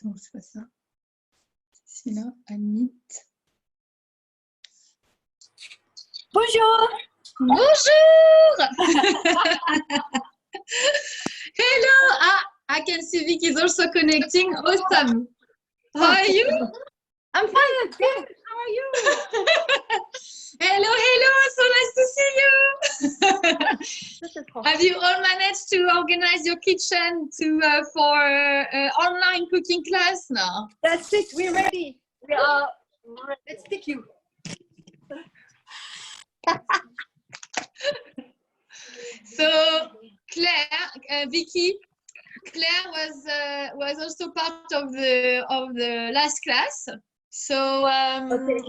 Non, c'est pas ça. Celui-là, admit. Bonjour. Bonjour. Hello. Ah, I can see Vicky is also connecting. Awesome. How are you? I'm fine. Good. How are you? Hello, hello. So nice to see you. Have you all managed to organize your kitchen to for online cooking class now? That's it. We're ready. We are. Let's pick you. So Claire, Vicky, Claire was also part of the last class. So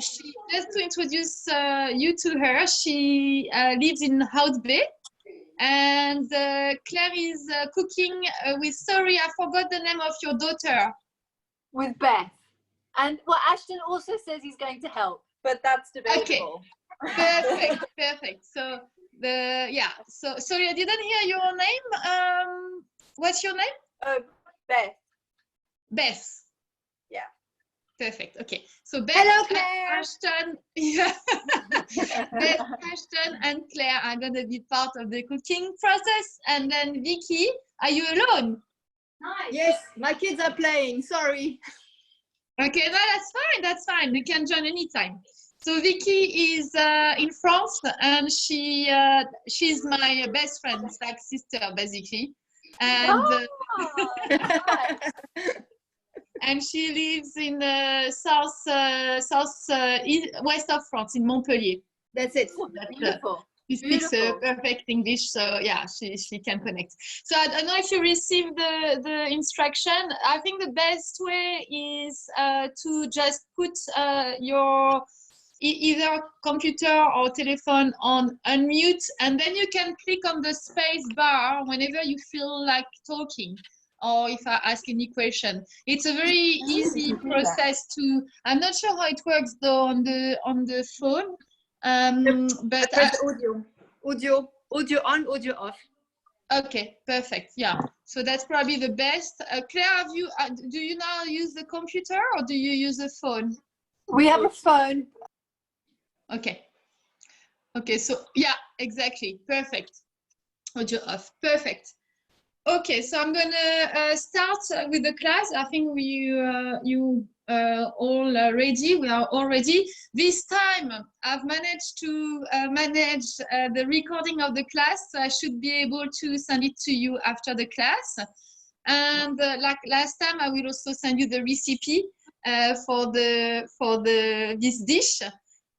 she, just to introduce you to her, she lives in Houtbe, and Claire is cooking with. Sorry, I forgot the name of your daughter. With Beth, and well, Ashton also says he's going to help, but that's debatable. Okay, perfect. So So sorry, I didn't hear your name. What's your name? Beth. Beth. Yeah. Perfect. Okay. So Beth, hello, Claire. Ashton, yeah. Beth, Ashton, and Claire are going to be part of the cooking process. And then Vicky, are you alone? Nice. Yes, my kids are playing. Sorry. Okay, no, that's fine. That's fine. You can join anytime. So Vicky is in France, and she's my best friend, it's like sister basically, and and she lives in the west of France, in Montpellier. That's it. Beautiful. She speaks perfect English, so yeah, she can connect. So I don't know if you received the instruction. I think the best way is to just put your either computer or telephone on unmute, and then you can click on the space bar whenever you feel like talking, or if I ask any question. It's a very easy process to. I'm not sure how it works though on the phone, but audio on, audio off. Okay, perfect. Yeah, so that's probably the best. Claire, do you now use the computer or do you use the phone? We have a phone. Okay, so yeah, exactly, perfect. Audio off, perfect. Okay, so I'm gonna start with the class. I think you all ready. We are all ready. This time I've managed to manage the recording of the class, so I should be able to send it to you after the class. And like last time, I will also send you the recipe for this dish.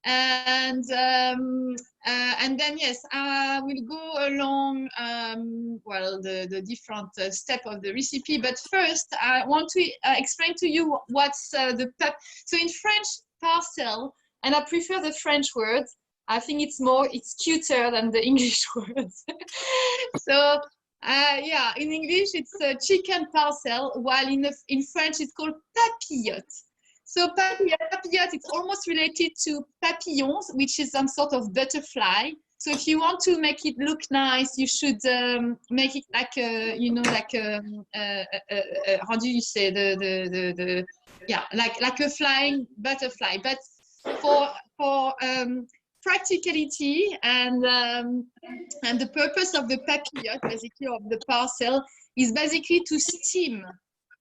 And then yes, I will go along the different step of the recipe. But first, I want to explain to you what's the so in French, parcel, and I prefer the French word. I think it's cuter than the English words. So yeah, in English it's a chicken parcel, while in French it's called papillote. So papillote, it's almost related to papillons, which is some sort of butterfly. So if you want to make it look nice, you should make it like how do you say like a flying butterfly. But for practicality and the purpose of the papillote, basically of the parcel, is basically to steam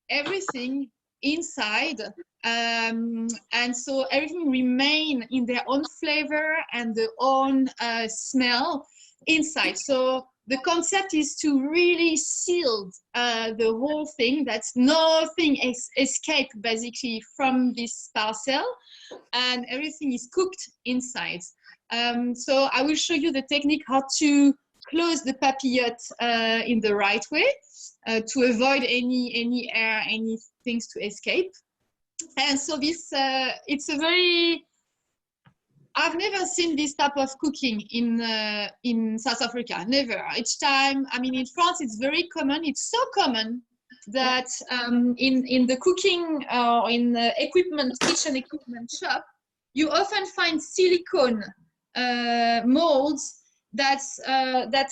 everything inside, and so everything remain in their own flavor and their own smell inside. So the concept is to really seal the whole thing, that nothing escape basically from this parcel, and everything is cooked inside. So I will show you the technique how to close the papillote in the right way to avoid any air, any things to escape. And so this it's a very, I've never seen this type of cooking in South Africa, never. Each time, I mean, in France it's very common. It's so common that in the cooking or in the kitchen equipment shop, you often find silicone molds that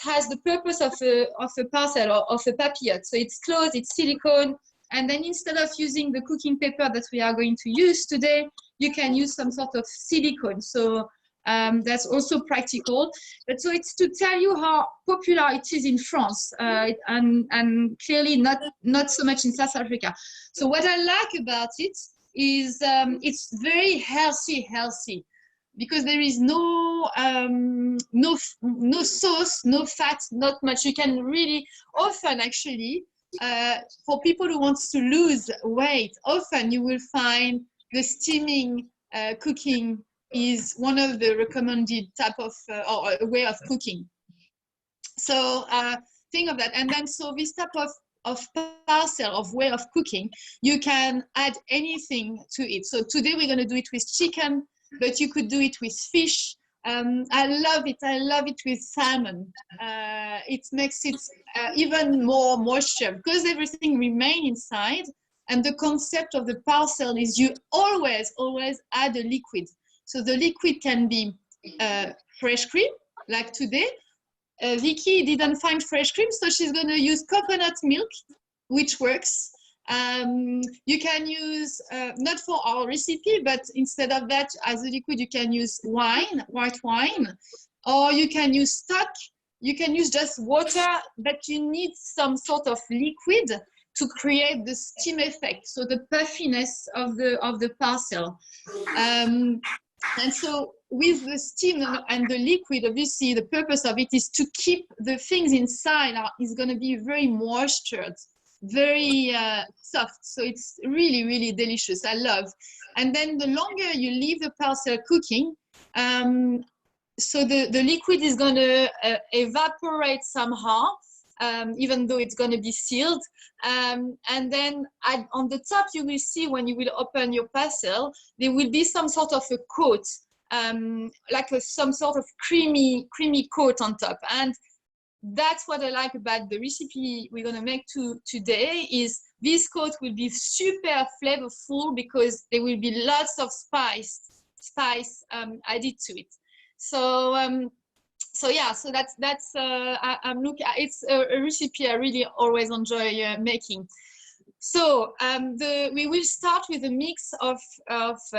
has the purpose of a parcel or of a papillote. So it's closed, it's silicone, And then instead of using the cooking paper that we are going to use today, you can use some sort of silicone. So that's also practical. But so it's to tell you how popular it is in France, and clearly not so much in South Africa. So what I like about it is it's very healthy, because there is no sauce, no fat, not much. You can really often actually, for people who want to lose weight, often you will find the steaming cooking is one of the recommended type of or a way of cooking. So think of that. And then so this type of parcel of way of cooking, you can add anything to it. So today we're going to do it with chicken, but you could do it with fish. I love it with salmon. It makes it even more moisture because everything remains inside. And the concept of the parcel is you always add a liquid. So the liquid can be fresh cream, like today. Vicky didn't find fresh cream, so she's going to use coconut milk, which works. You can use, not for our recipe, but instead of that, as a liquid, you can use wine, white wine, or you can use stock. You can use just water, but you need some sort of liquid to create the steam effect, so the puffiness of the parcel. And so with the steam and the liquid, obviously the purpose of it is to keep the things inside is going to be very moistured, very soft. So it's really, really delicious. I love. And then the longer you leave the parcel cooking, so the liquid is going to evaporate somehow, even though it's going to be sealed. And then on the top, you will see when you will open your parcel, there will be some sort of a coat, like some sort of creamy coat on top. And that's what I like about the recipe we're going to make today is this coat will be super flavorful because there will be lots of spice added to it. So yeah, so that's I'm looking. It's a recipe I really always enjoy making. So we will start with a mix of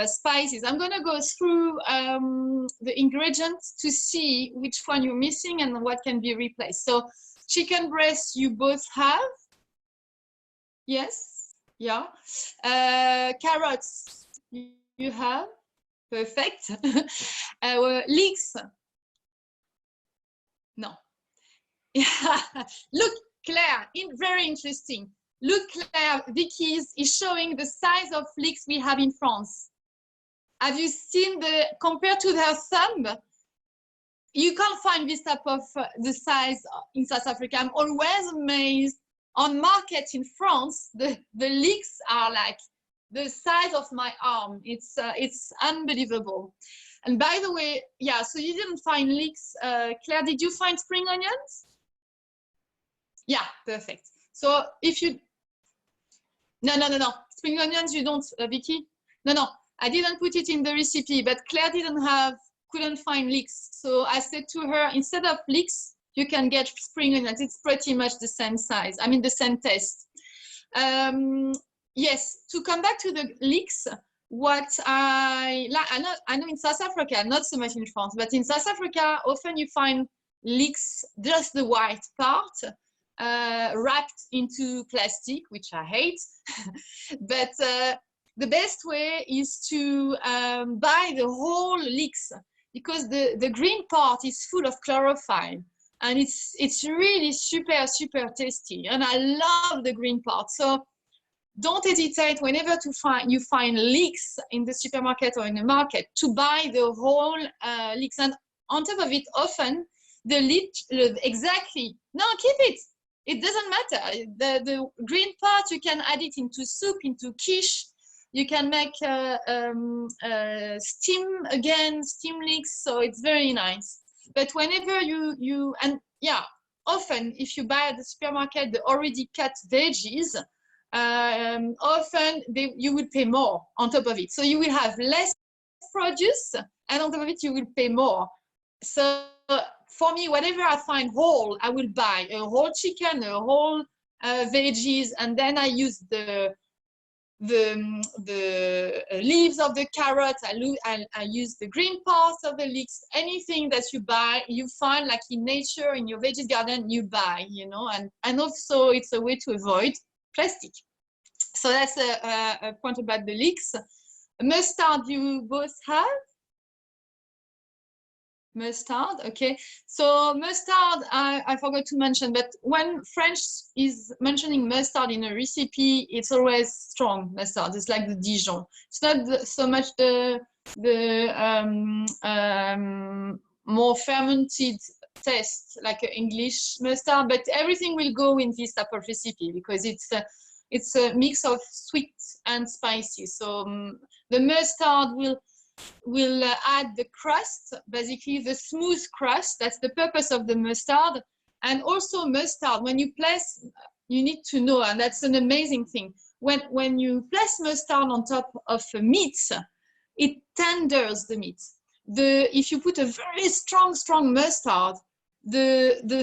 spices. I'm going to go through the ingredients to see which one you're missing and what can be replaced. So chicken breast you both have. Yes, yeah. Carrots you have. Perfect. Leeks. No. Yeah. Look, Claire, very interesting. Look, Claire, Vicky is showing the size of leeks we have in France. Have you seen compared to their thumb? You can't find this type of the size in South Africa. I'm always amazed. On markets in France, the leeks are like the size of my arm. It's unbelievable. And by the way, yeah, so you didn't find leeks. Claire, did you find spring onions? Yeah, perfect. So if you, no. Spring onions, you don't, Vicky? No. I didn't put it in the recipe, but Claire couldn't find leeks. So I said to her, instead of leeks, you can get spring onions. It's pretty much the same size. I mean, the same taste. Yes, to come back to the leeks, what I know in South Africa, not so much in France, but in South Africa, often you find leeks, just the white part, wrapped into plastic, which I hate. But the best way is to buy the whole leeks, because the green part is full of chlorophyll, and it's really super tasty, and I love the green part. So don't hesitate whenever you find leeks in the supermarket or in the market to buy the whole leeks. And on top of it, often the leek, exactly, no, keep it. It doesn't matter. The green part, you can add it into soup, into quiche. You can make steam leeks, so it's very nice. But whenever and yeah, often if you buy at the supermarket the already cut veggies, often you will pay more on top of it. So you will have less produce, and on top of it, you will pay more. So for me, whatever I find whole, I will buy a whole chicken, a whole veggies, and then I use the leaves of the carrot. I use the green parts of the leeks. Anything that you buy, you find like in nature, in your veggie garden, you buy, you know, and also it's a way to avoid plastic. So that's a point about the leeks. Mustard, you both have? Mustard, okay. So mustard, I forgot to mention, but when French is mentioning mustard in a recipe, it's always strong mustard. It's like the Dijon. It's not so much the more fermented taste like English mustard, but everything will go in this type of recipe because it's a mix of sweet and spicy. So the mustard will add the crust, basically the smooth crust. That's the purpose of the mustard. And also mustard, when you place, you need to know, and that's an amazing thing. When you place mustard on top of meat, it tenders the meat. If you put a very strong mustard, the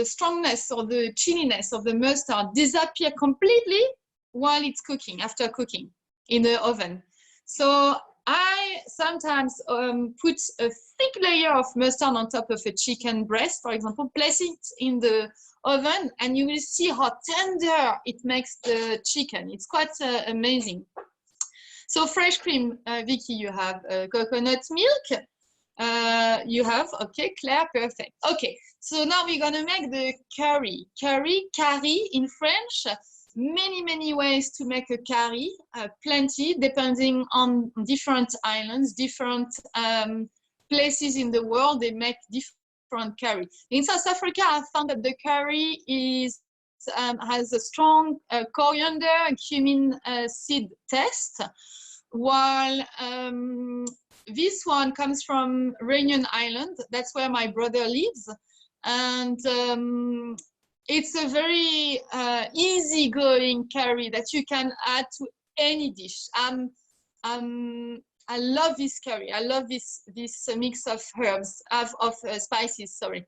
strongness or the chilliness of the mustard disappear completely while it's cooking, after cooking in the oven. So I sometimes put a thick layer of mustard on top of a chicken breast, for example, place it in the oven, and you will see how tender it makes the chicken. It's quite amazing. So fresh cream, Vicky, you have coconut milk. You have, okay, Claire, perfect. Okay, so now we're gonna make the curry. Curry in French. Many ways to make a curry, plenty, depending on different islands, different places in the world, they make different curry. In South Africa, I found that the curry has a strong coriander and cumin seed taste, while this one comes from Réunion Island. That's where my brother lives. And it's a very easygoing curry that you can add to any dish. I love this curry. I love this mix of herbs, of spices, sorry.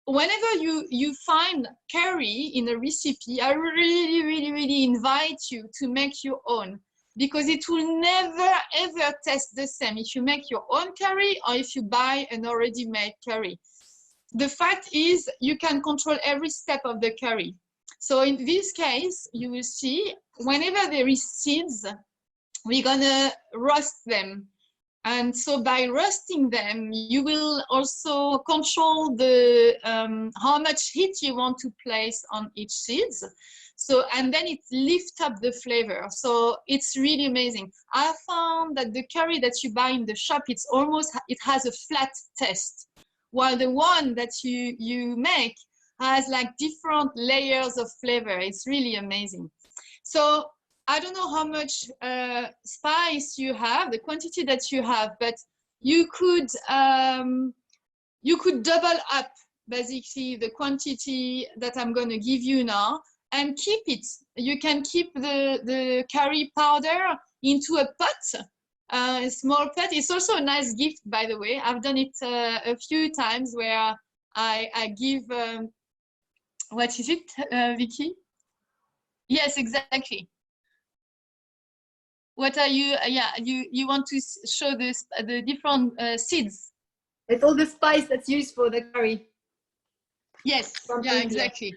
Whenever you find curry in a recipe, I really invite you to make your own, because it will never ever taste the same if you make your own curry or if you buy an already made curry. The fact is, you can control every step of the curry. So in this case, you will see, whenever there is seeds, we're gonna roast them. And so by roasting them, you will also control the how much heat you want to place on each seeds. So, and then it lifts up the flavor. So it's really amazing. I found that the curry that you buy in the shop, it has a flat taste, while the one that you make has like different layers of flavor. It's really amazing. So I don't know how much spice you have, the quantity that you have, but you could double up basically the quantity that I'm going to give you now and keep it. You can keep the curry powder into a pot. A small pot. It's also a nice gift, by the way. I've done it a few times where I give, what is it, Vicky? Yes, exactly. What are you, yeah, you want to show this, the different seeds. It's all the spice that's used for the curry. Yes, yeah, exactly.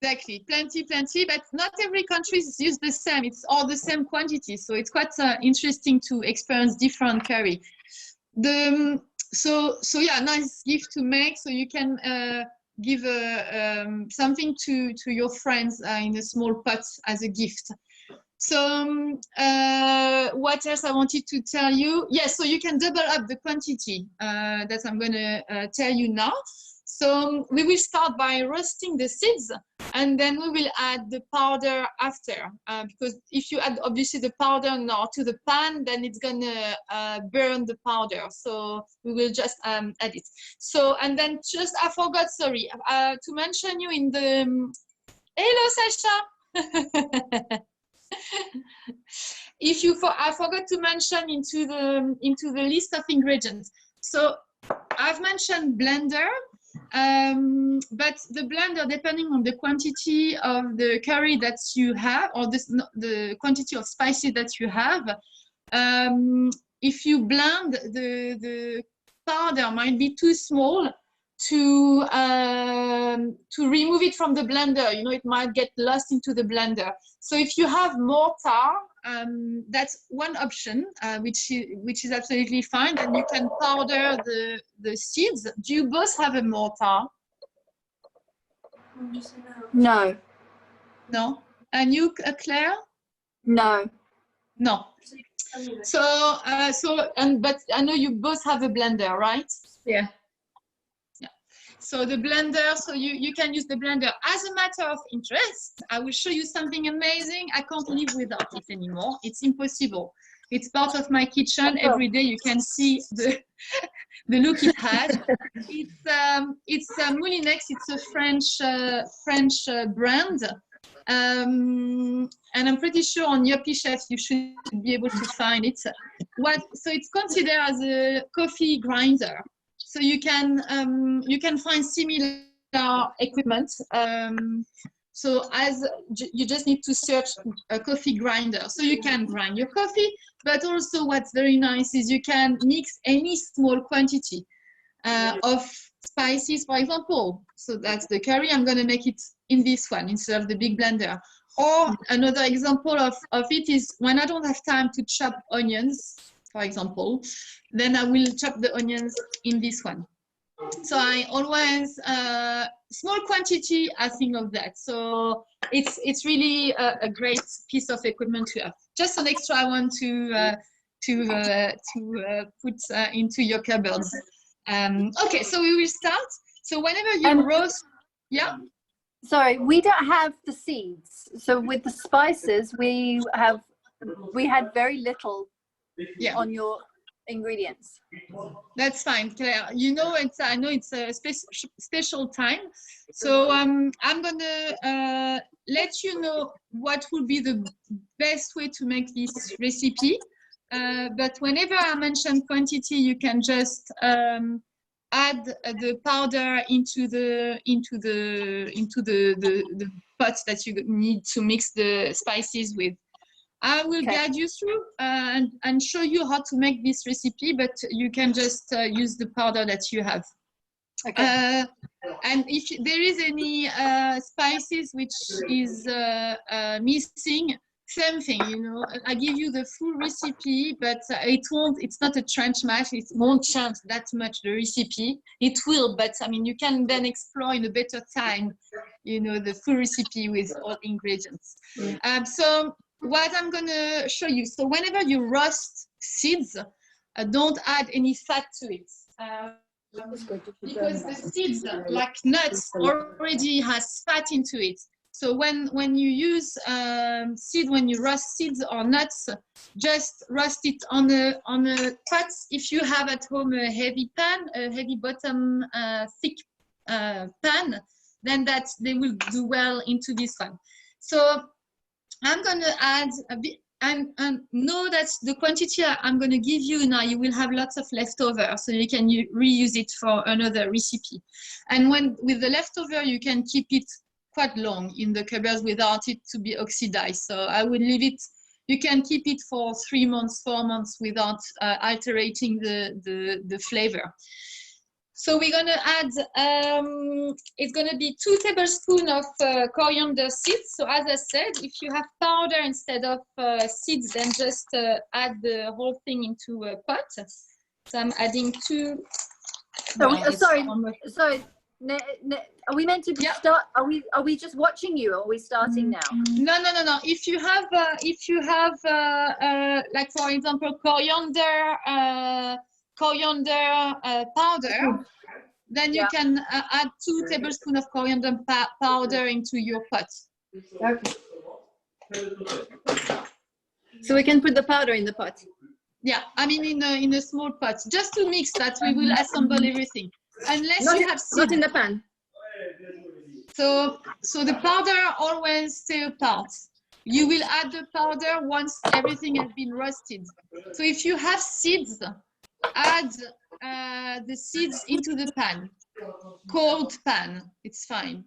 Exactly, plenty, but not every country use the same. It's all the same quantity, so it's quite interesting to experience different curry. So yeah, nice gift to make. So you can give something to your friends in a small pot as a gift. So what else I wanted to tell you? Yes, so you can double up the quantity that I'm going to tell you now. So we will start by roasting the seeds, and then we will add the powder after, because if you add obviously the powder now to the pan, then it's gonna burn the powder. So we will just add it. So, and then just, I forgot, sorry, to mention you in the, hello Sasha. I forgot to mention into the list of ingredients. So I've mentioned blender. But the blender, depending on the quantity of the curry that you have, or the quantity of spices that you have, if you blend, the powder might be too small to remove it from the blender. You know, it might get lost into the blender. So if you have mortar, that's one option, which is absolutely fine. And you can powder the seeds. Do you both have a mortar? No. No. And you, Claire? No. No. So but I know you both have a blender, right? Yeah. So the blender, so you can use the blender. As a matter of interest, I will show you something amazing. I can't live without it anymore. It's impossible. It's part of my kitchen. Every day you can see the look it has. It's Moulinex. It's a French brand. And I'm pretty sure on Yopi Chef you should be able to find it. So it's considered as a coffee grinder. So you can find similar equipment. So you just need to search a coffee grinder. So you can grind your coffee, but also what's very nice is you can mix any small quantity of spices, for example. So that's the curry. I'm going to make it in this one instead of the big blender. Or another example of it is when I don't have time to chop onions, for example, then I will chop the onions in this one. So I always, small quantity, I think of that. So it's really a great piece of equipment to have. Just an extra one to put into your cupboards. Okay, so we will start. So whenever you roast, yeah. Sorry, we don't have the seeds. So with the spices, we had very little on your ingredients. That's fine, Claire. You know, I know it's a special time. So I'm gonna let you know what would be the best way to make this recipe. But whenever I mention quantity, you can just add the powder into the pot that you need to mix the spices with. I will guide you through and show you how to make this recipe, but you can just use the powder that you have. Okay. And if there is any spices which is missing, same thing, you know, I give you the full recipe, but it's not a trench match. It won't change that much the recipe. It will, but I mean, you can then explore in a better time, you know, the full recipe with all ingredients. So what I'm going to show you. So whenever you roast seeds, don't add any fat to it. Because the seeds, like nuts, already has fat into it. So when you use when you roast seeds or nuts, just roast it on a pot. If you have at home a heavy pan, a heavy bottom, thick pan, then they will do well into this one. So I'm going to add a bit, and know that the quantity I'm going to give you now, you will have lots of leftover, so you can reuse it for another recipe. And with the leftover, you can keep it quite long in the cupboards without it to be oxidized. So I would leave it, you can keep it for 3 months, 4 months without altering the flavor. So we're going to add, it's going to be 2 tablespoons of coriander seeds. So as I said, if you have powder instead of seeds, then just add the whole thing into a pot. So I'm adding 2. Sorry. Are we meant to start? Are we just watching you, or are we starting now? No. If you have like for example coriander powder, then you can add 2 tablespoons of coriander powder into your pot. Okay. So we can put the powder in the pot. Yeah, I mean in a small pot, just to mix that. We will assemble everything, unless you have seeds. Not in the pan. So the powder always stay apart. You will add the powder once everything has been roasted. So if you have seeds, add the seeds into the pan. cold pan. It's fine.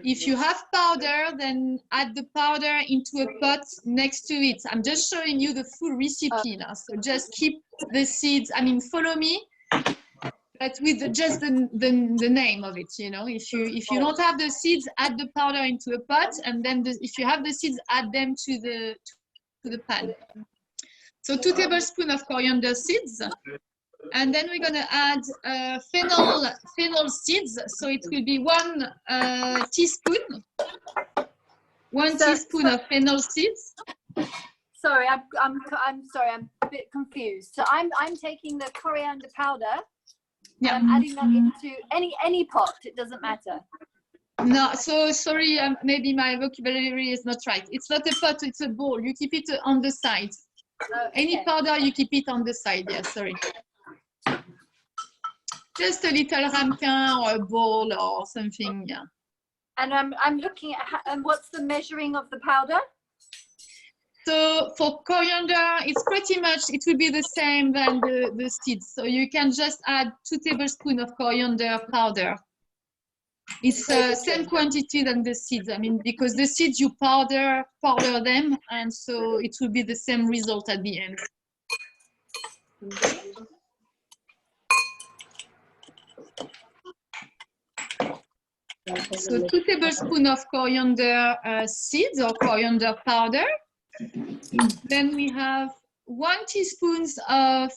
If you have powder, then add the powder into a pot next to it. I'm just showing you the full recipe now. So just keep the seeds. I mean, follow me, but with just the name of it. You know, if you don't have the seeds, add the powder into a pot, and then if you have the seeds, add them to the pan. So 2 tablespoons of coriander seeds. And then we're going to add fennel seeds. So it will be 1 teaspoon. 1 teaspoon of fennel seeds. Sorry, I'm sorry, I'm a bit confused. So I'm taking the coriander powder. Yeah. I'm adding that into any pot. It doesn't matter. No, so sorry, maybe my vocabulary is not right. It's not a pot, it's a bowl. You keep it on the side. Okay. Any powder, you keep it on the side. Yeah, sorry. Just a little ramequin or a bowl or something, yeah. And I'm looking at what's the measuring of the powder? So for coriander, it's pretty much, it will be the same than the seeds. So you can just add 2 tablespoons of coriander powder. It's same quantity than the seeds. I mean, because the seeds you powder them, and so it will be the same result at the end. So 2 tablespoons of coriander seeds or coriander powder. Then we have 1 teaspoon of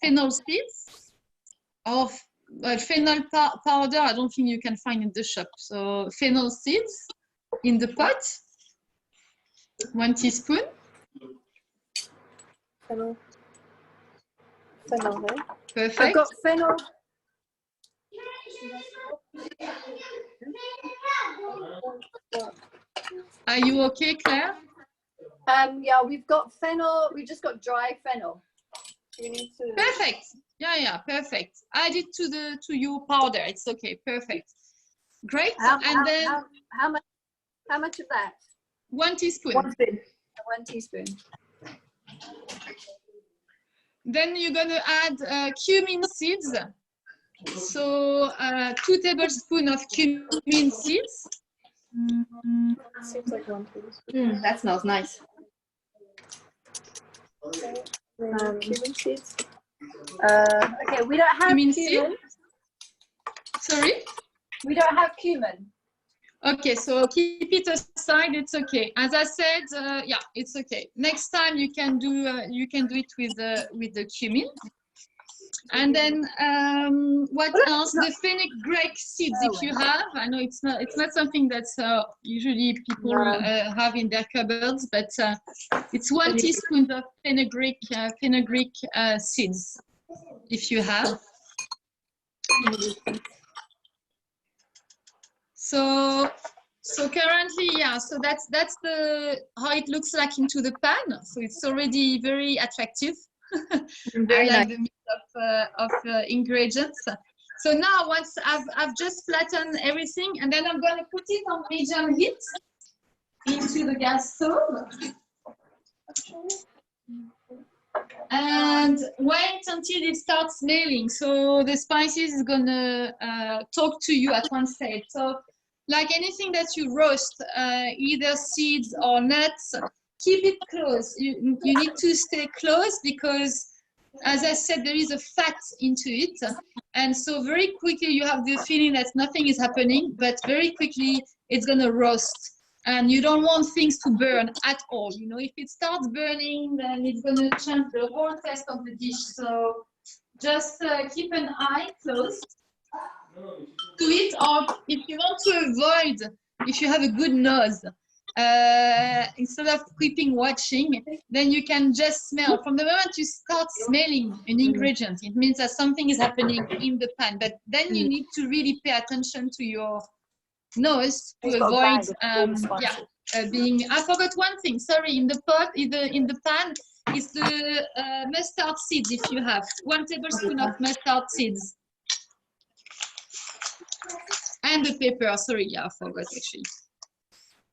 fennel seeds, of fennel powder. I don't think you can find in the shop. So fennel seeds in the pot, 1 teaspoon. Fennel. Perfect. I've got fennel. Are you okay, Claire? Yeah, we've got fennel. We just got dry fennel. We need to. Perfect. Yeah, perfect. Add it to your powder. It's okay. Perfect. Great. How much of that? 1 teaspoon. 1 teaspoon. 1 teaspoon. Then you're gonna add cumin seeds. So 2 tablespoons of cumin seeds. Seems like 1 teaspoon. That smells nice. Cumin seeds. Okay, we don't have cumin. Seed? Sorry? We don't have cumin. Okay, so keep it aside. It's okay. As I said, yeah, it's okay. Next time you can do it with the cumin. And then what else? The fenugreek seeds, if you have. I know it's not something that's usually people have in their cupboards, but it's 1 teaspoon of fenugreek seeds, if you have. So currently, yeah. So that's how it looks like into the pan. So it's already very attractive. Very I like nice. the mix of ingredients. So now once I've just flattened everything, and then I'm going to put it on medium heat into the gas stove. And wait until it starts smelling. So the spices is going to talk to you at one stage. So like anything that you roast, either seeds or nuts, keep it close. You need to stay close because, as I said, there is a fat into it. And so very quickly you have the feeling that nothing is happening, but very quickly it's going to roast. And you don't want things to burn at all. You know, if it starts burning, then it's going to change the whole taste of the dish. So just keep an eye closed to it, or if you want to avoid, if you have a good nose, instead of keeping watching, then you can just smell. From the moment you start smelling an ingredient, it means that something is happening in the pan. But then you need to really pay attention to your nose to avoid being. I forgot one thing. Sorry, in the pot, in the pan, is the mustard seeds. If you have 1 tablespoon of mustard seeds. And the pepper, sorry, yeah, I forgot actually.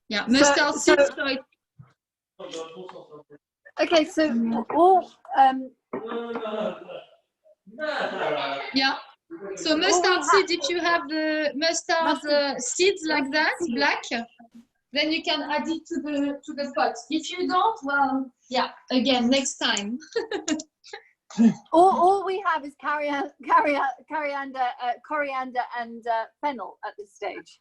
Yeah, mustard seeds. Okay, so all yeah. So mustard seed, if you have the mustard seeds like that, black, then you can add it to the pot. If you don't, well, yeah, again, next time. All we have is coriander and fennel at this stage.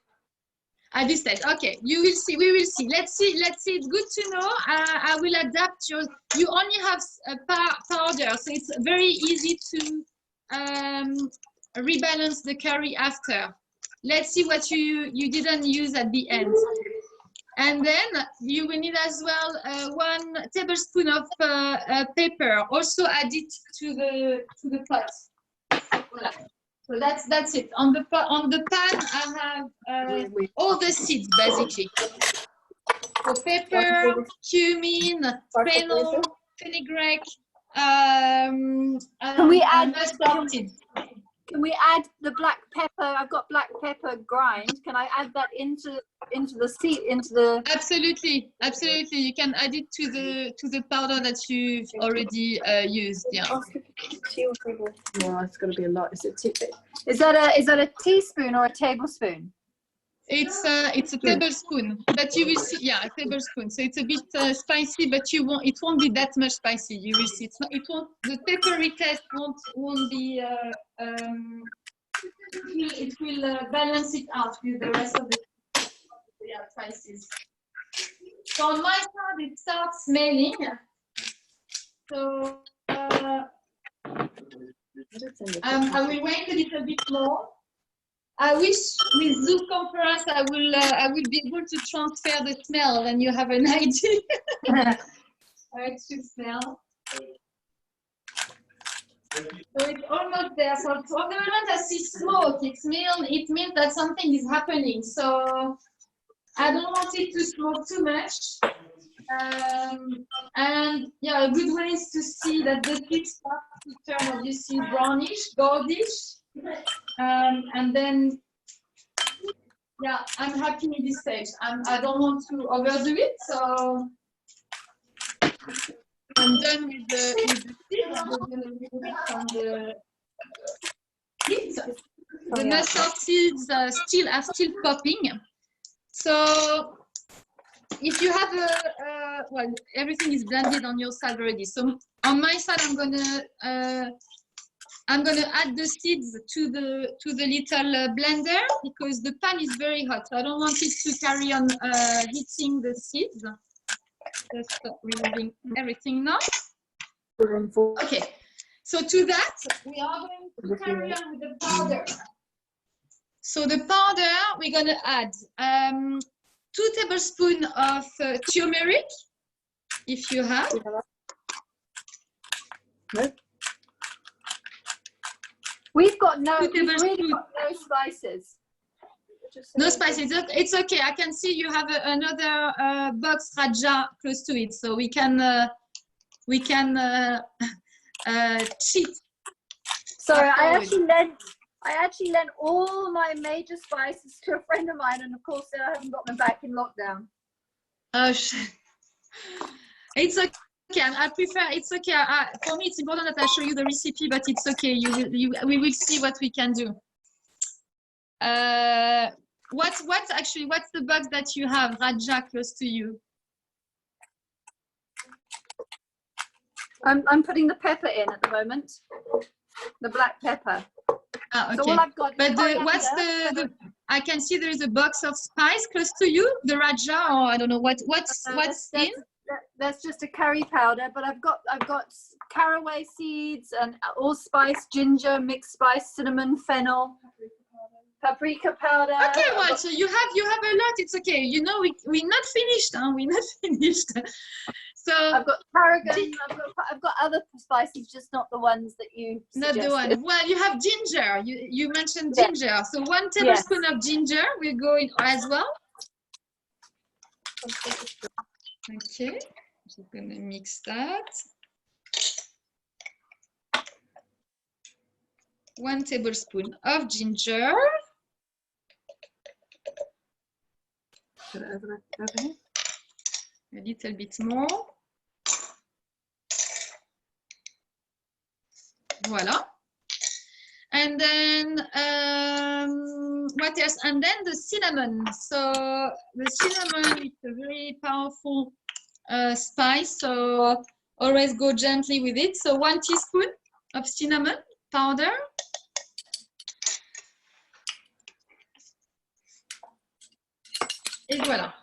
At this stage, okay, you will see. We will see. Let's see. It's good to know. I will adapt your. You only have a powder, so it's very easy to rebalance the curry after. Let's see what you didn't use at the end. And then you will need as well 1 tablespoon of pepper. Also add it to the pot. Voilà. So that's it. On the pan, I have all the seeds basically. So pepper, cumin, fennel, fenugreek. Can we add mustard seeds? Can we add the black pepper? I've got black pepper grind. Can I add that into the seed, into the? Absolutely. You can add it to the powder that you've already used. Yeah. Well, it's got to be a lot. Is that a teaspoon or a tablespoon? It's a tablespoon, but you will see. Yeah, a tablespoon. So it's a bit spicy, but it won't be that much spicy. You will see. The peppery taste won't be. It will balance it out with the rest of the spices. So on my side, it starts smelling. So I will wait a little bit more. I wish with Zoom conference I will be able to transfer the smell, and you have an idea how it should smell. So it's almost there. So from the moment I see smoke, it means that something is happening. So I don't want it to smoke too much. And yeah, a good way is to see that the tips start to turn obviously brownish, goldish. And then, yeah, I'm happy in this stage. I don't want to overdo it, so I'm done with the seeds. I'm going to remove it from the seeds. The mustard seeds are still popping. So if you have well, everything is blended on your side already. So on my side, I'm gonna add the seeds to the little blender because the pan is very hot. So I don't want it to carry on heating the seeds. Just removing everything now. Okay. So to that, we are going to carry on with the powder. So the powder, we're going to add 2 tablespoons of turmeric, if you have. We've got no spices. No spices. It's okay. I can see you have another box Raja close to it, so we can cheat. Sorry, I actually lent all my major spices to a friend of mine, and of course I haven't got them back in lockdown. Oh shit. It's okay. I prefer. It's okay. For me, it's important that I show you the recipe, but it's okay. We will see what we can do. What's the box that you have, Raja, close to you? I'm putting the pepper in at the moment. The black pepper. Ah, okay. So all I've got. But what's the? I can see there is a box of spice close to you. The Raja, or I don't know what's in. That's just a curry powder, but I've got caraway seeds and allspice, ginger, mixed spice, cinnamon, fennel, paprika powder. Okay, well, so you have a lot. It's okay. You know, we're not finished. Huh? We're not finished. So I've got tarragon. I've got other spices, just not the ones that you suggested. Not the one. Well, you have ginger. You mentioned ginger. Yeah. So 1 tablespoon of ginger will go in as well. Okay, I'm just going to mix that. 1 tablespoon of ginger. A little bit more. Voilà. And then what else? And then the cinnamon. So the cinnamon is a very powerful spice. So always go gently with it. So 1 teaspoon of cinnamon powder. Et voilà.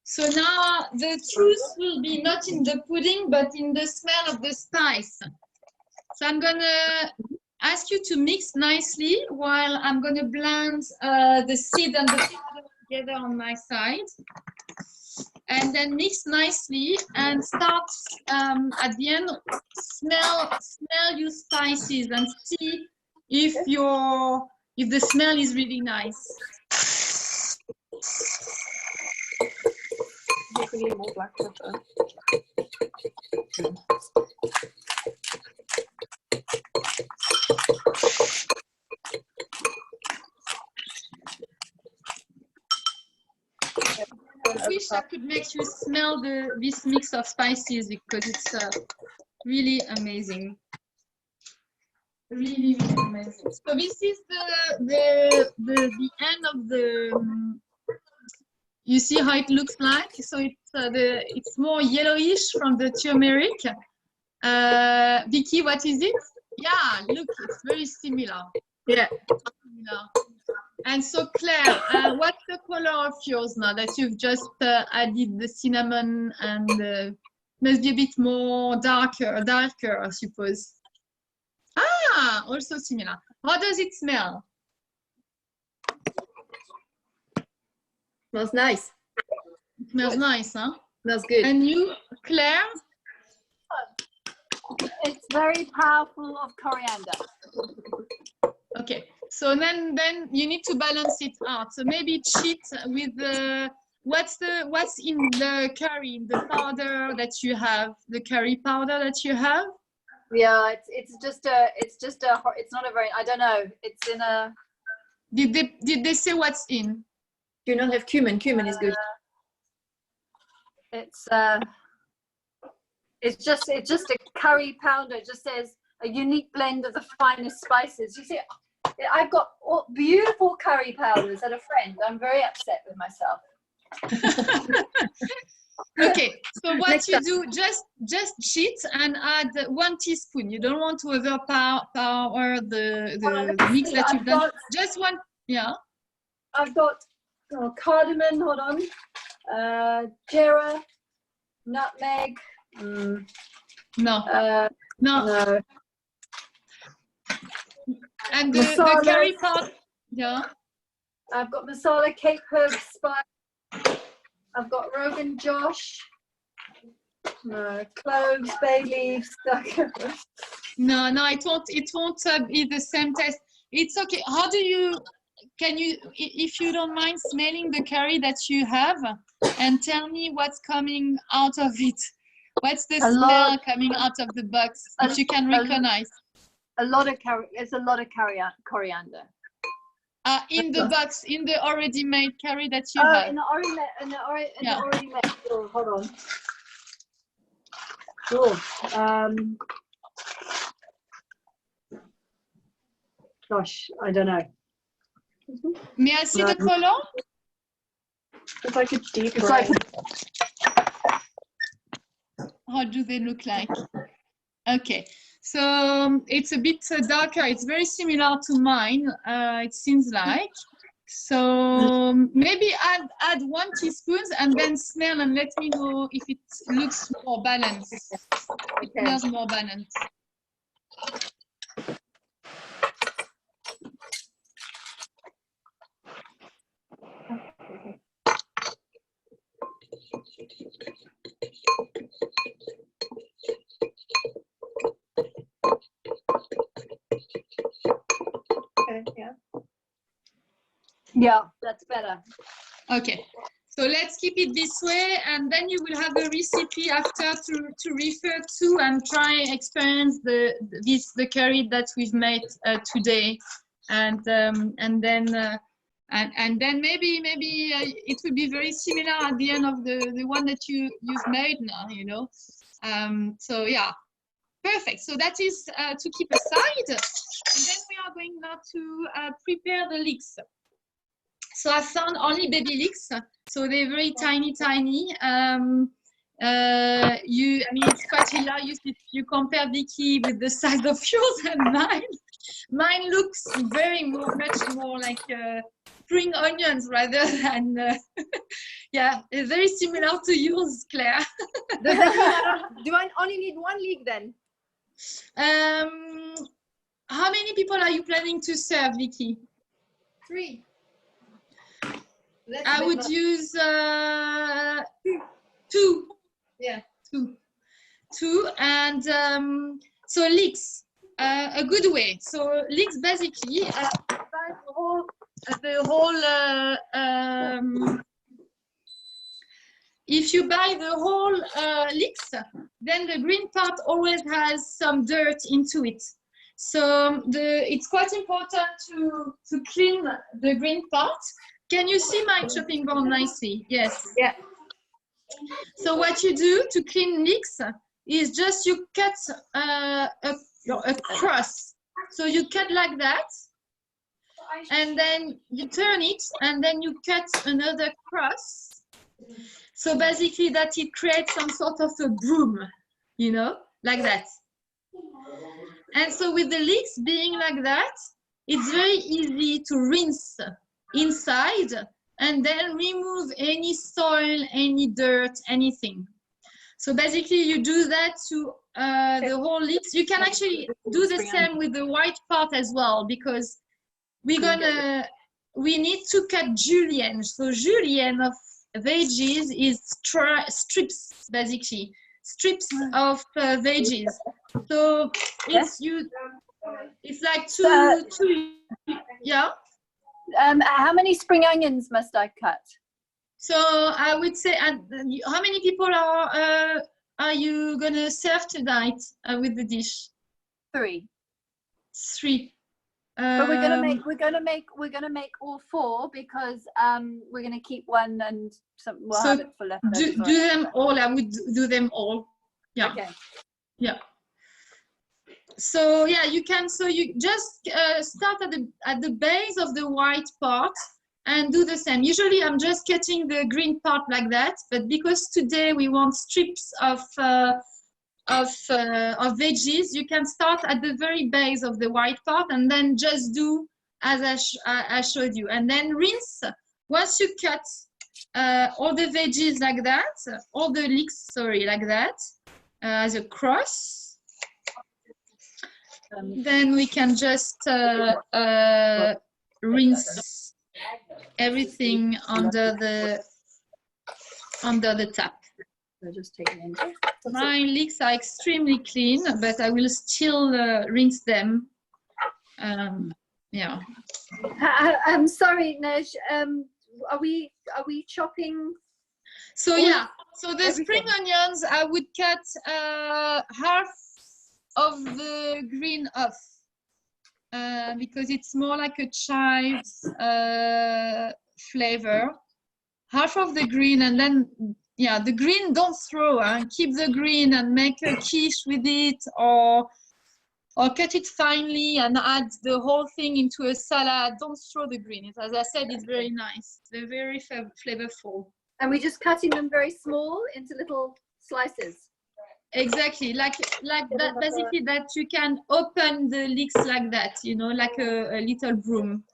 So now the truth will be not in the pudding, but in the smell of the spice. So I'm gonna ask you to mix nicely while I'm gonna blend the seed and the powder together on my side. And then mix nicely and start at the end, smell your spices and see if the smell is really nice. More black pepper. I wish I could make you smell this mix of spices because it's really amazing. Really, really amazing. So this is the end of the. You see how it looks like? So it's more yellowish from the turmeric. Vicky, what is it? Yeah, look, it's very similar. Yeah. Similar. And so Claire, what's the color of yours now that you've just added the cinnamon and must be a bit more darker, I suppose. Ah, also similar. How does it smell? Smells nice. It smells nice, huh? Smells good. And you, Claire? It's very powerful of coriander. Okay, so then you need to balance it out. So maybe cheat with the what's in the curry, the powder that you have, the curry powder that you have. Yeah, it's not a very, I don't know. It's in a. Did they say what's in? Do you not have cumin? Cumin is good. It's just a curry powder. It just says a unique blend of the finest spices. You see, I've got beautiful curry powders at a friend. I'm very upset with myself. Okay, so what you do, just cheat and add 1 teaspoon. You don't want to overpower the mix that you've done. Just one, yeah. I've got cardamom, hold on, jera, nutmeg. No. And the curry powder, yeah. I've got masala, Cape herb spice. I've got Rogan Josh. No, cloves, bay leaves. No, it won't be the same taste. It's okay. How do you? Can you, if you don't mind, smelling the curry that you have, and tell me what's coming out of it? What's the smell coming out of the box that you can recognize? A lot of curry. It's a lot of coriander. In the box, in the already made curry that you have. In the already made. Oh, hold on. Gosh, I don't know. May I see the color? If I could deep fry. How do they look like? Okay, so it's a bit darker. It's very similar to mine, it seems like. So maybe add 1 teaspoon and then smell and let me know if it looks more balanced. It smells more balanced. Okay, yeah. Yeah, that's better. Okay, so let's keep it this way, and then you will have a recipe after to refer to and try experience the curry that we've made today, and then maybe it will be very similar at the end of the one that you've made now, you know. So yeah, Perfect. So that is to keep aside. And then we are going now to prepare the leeks. So I found only baby leeks. So they're very tiny. I mean, it's quite hilarious if you compare Vicky with the size of yours and mine. Mine looks much more like spring onions rather than, yeah, very similar to yours, Claire. Do I only need one leek then? How many people are you planning to serve, Vicky? 3. I would use 2. Yeah. 2. And so leeks, a good way. So leeks basically if you buy the whole leeks, then the green part always has some dirt into it. So it's quite important to clean the green part. Can you see my chopping board nicely? Yes. Yeah. So what you do to clean leeks is just you cut a cross. So you cut like that, and then you turn it, and then you cut another cross. So basically that it creates some sort of a broom, you know, like that. And so with the leeks being like that, it's very easy to rinse inside and then remove any soil, any dirt, anything. So basically you do that to the whole leeks. You can actually do the same with the white part as well, because we need to cut julienne. So julienne of veggies is strips, basically strips of veggies. So it's like two, yeah. How many spring onions must I cut? So I would say, how many people are you gonna serve tonight with the dish? 3. 3. But we're gonna make all 4 because we're gonna keep one and we'll have it for leftovers. Do them all. I would do them all. Yeah. Okay. Yeah. So yeah, you can. So you just start at the base of the white part and do the same. Usually, I'm just cutting the green part like that, but because today we want strips of veggies, you can start at the very base of the white part and then just do as I showed you, and then rinse. Once you cut all the veggies like that, all the leeks, sorry, like that, as a cross. Then we can just rinse everything under the tap. My leeks are extremely clean, but I will still rinse them. Yeah. I'm sorry, Nej. Are we chopping? So yeah. So the spring onions, I would cut half of the green off because it's more like a chives flavor. Half of the green, and then yeah, the green don't throw. Keep the green and make a quiche with it, or cut it finely and add the whole thing into a salad. Don't throw the green. As I said, it's very nice. They're very flavorful. And we're just cutting them very small into little slices. Exactly, like that. Basically, that you can open the leeks like that, you know, like a little broom.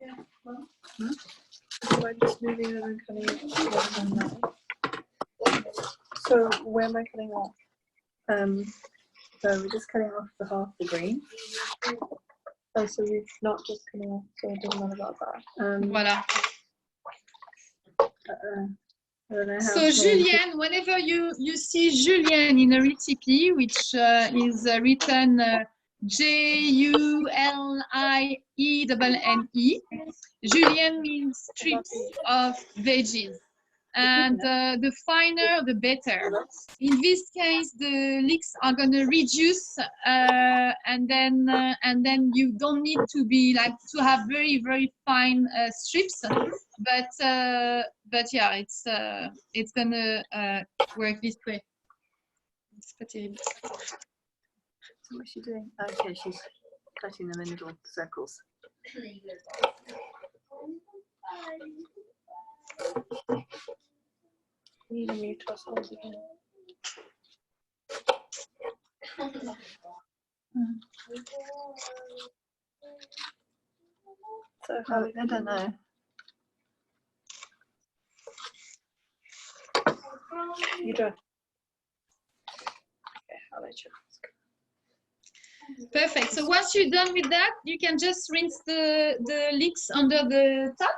Yeah. So I'm just moving over and cutting it now. So where am I cutting off? So we're just cutting off the half the green. Oh, so we're not just cutting off, so it doesn't matter about that. Voilà. So julienne, whenever you see julienne in a recipe, which is written Julienne, julienne means strips of veggies, and the finer the better. In this case, the leeks are going to reduce, and then you don't need to be like to have very fine strips, but yeah, it's gonna work this way. C'est pas terrible. What's she doing? Okay, she's cutting them in little circles. Need a new tossles again. So how I don't know. you do? Okay, I'll let you. Perfect. So once you're done with that, you can just rinse the leeks under the tap.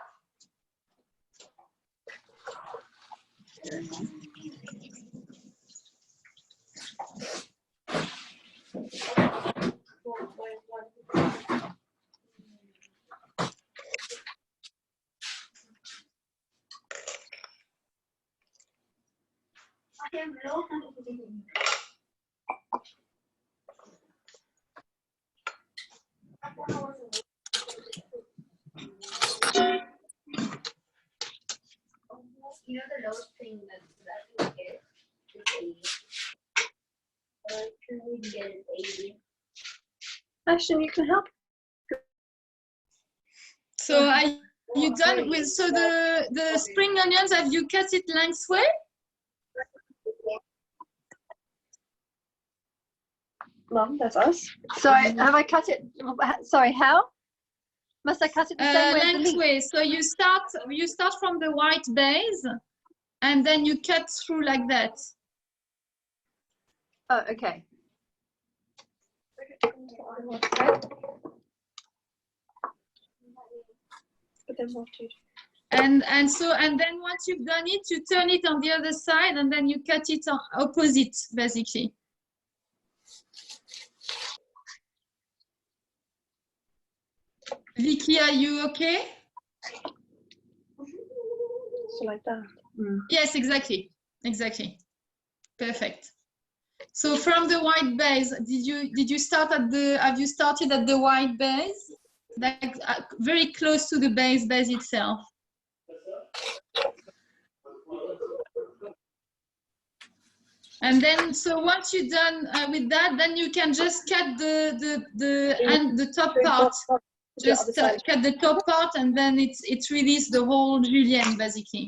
You know the lowest thing that we get is 80. Can we get it 80? Ashton, you can help. So are you done with, so the spring onions, have you cut it lengthwise? Mum, that's us. Sorry, have I cut it? Sorry, how? Must I cut it the same way as the leeks? Lengthways. So you start from the white base and then you cut through like that. Oh, okay. But then what do you do? And then once you've done it, you turn it on the other side and then you cut it on opposite, basically. Vicky, are you okay? So like that. Yes, exactly. Perfect. So from the white base, did you start at the, have you started at the white base? Like very close to the base itself. And then, so once you're done with that, then you can just cut the top part. Just cut the top part, and then it's released the whole julienne, basically.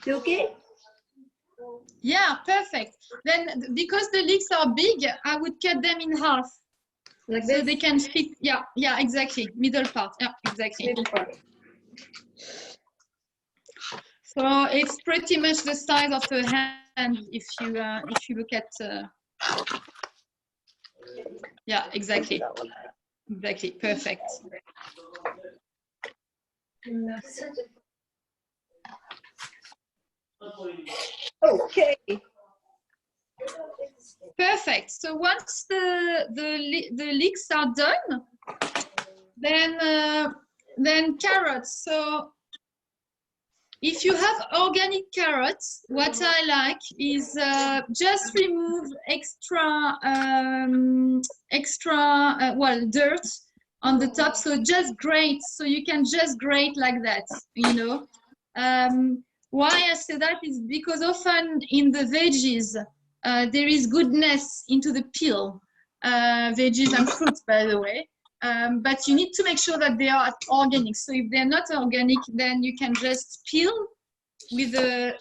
You okay? Yeah, perfect. Then, because the leeks are big, I would cut them in half. Like so this? they can fit. Yeah, exactly. Middle part. Yeah, exactly. Middle part. So it's pretty much the size of a hand if you look at. Yeah, exactly. Exactly. Perfect. Okay. Perfect. So once the leeks are done, then carrots. So if you have organic carrots, what I like is just remove extra dirt on the top. So just grate. So you can just grate like that, you know. Why I say that is because often in the veggies, there is goodness into the peel, veggies and fruits, by the way. But you need to make sure that they are organic. So if they're not organic, then you can just peel with a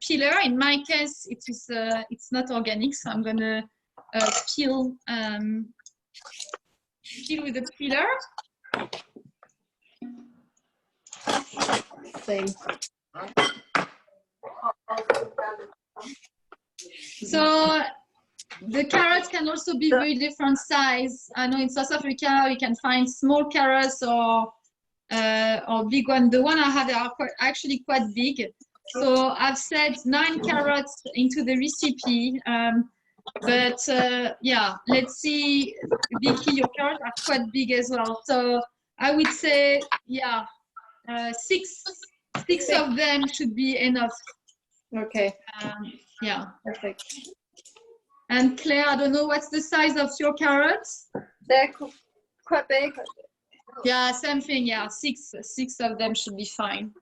peeler. In my case, it's not organic, so I'm gonna peel with a peeler. Same. So the carrots can also be very different size. I know in South Africa you can find small carrots or big one. The one I have are actually quite big. So I've said 9 carrots into the recipe. But yeah, let's see, Vicky, your carrots are quite big as well. So I would say, yeah, Six of them should be enough. Okay, Yeah. perfect. And Claire, I don't know what's the size of your carrots. They're quite big. Yeah, same thing. Yeah, six of them should be fine.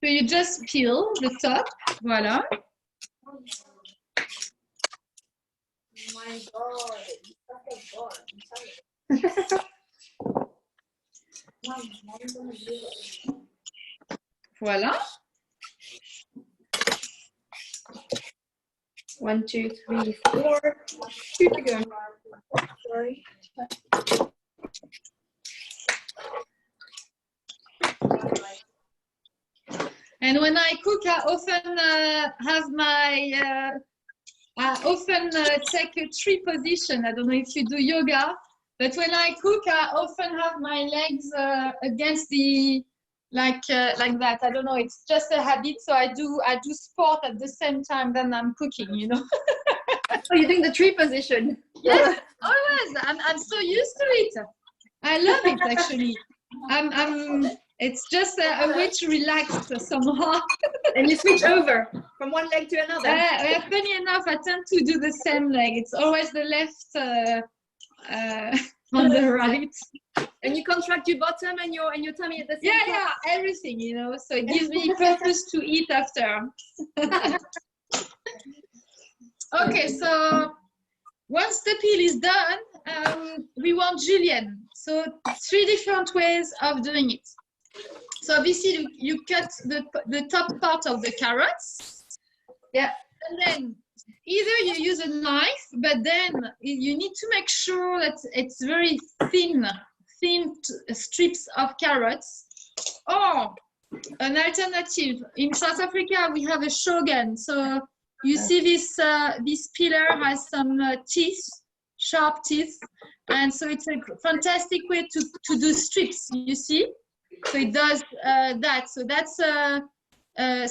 So you just peel the top. Voila. Oh my god. That's a god. I'm telling you. Mom's gonna do it. Voila. 1, 2, 3, 4. 2 to go. Sorry. And when I cook, I often have my. I often take a tree position. I don't know if you do yoga, but when I cook, I often have my legs against the like that. I don't know. It's just a habit. So I do sport at the same time that I'm cooking. You know. Oh, you're doing the tree position. Yes, always. I'm so used to it. I love it actually. It's just a way to relax somehow. And you switch over from one leg to another. Funny enough, I tend to do the same leg. It's always the left on the right. And you contract your bottom and your tummy at the same time. Yeah, everything, you know. So it gives me purpose to eat after. Okay, so once the peel is done, we want julienne. So 3 different ways of doing it. So obviously you cut the top part of the carrots. Yeah. And then either you use a knife, but then you need to make sure that it's very thin strips of carrots. Or an alternative, in South Africa we have a shogun. So you see this peeler has some teeth, sharp teeth, and so it's a fantastic way to do strips, you see. So it does that. So that's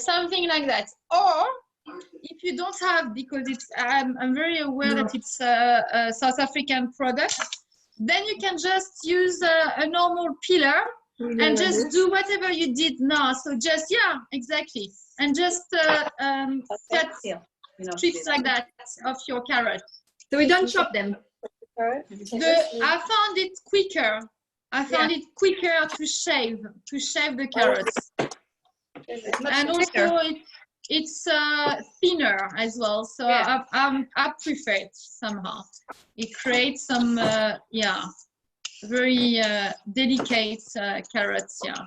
something like that. Or if you don't have, because it's I'm very aware that it's a South African product, then you can just use a normal peeler and just do whatever you did now. So just, yeah, exactly. And just cut strips like that of your carrot. So we don't chop them. I found it quicker. I found it quicker to shave the carrots. And also it's thinner as well. So I prefer it somehow. It creates some, very delicate carrots, yeah.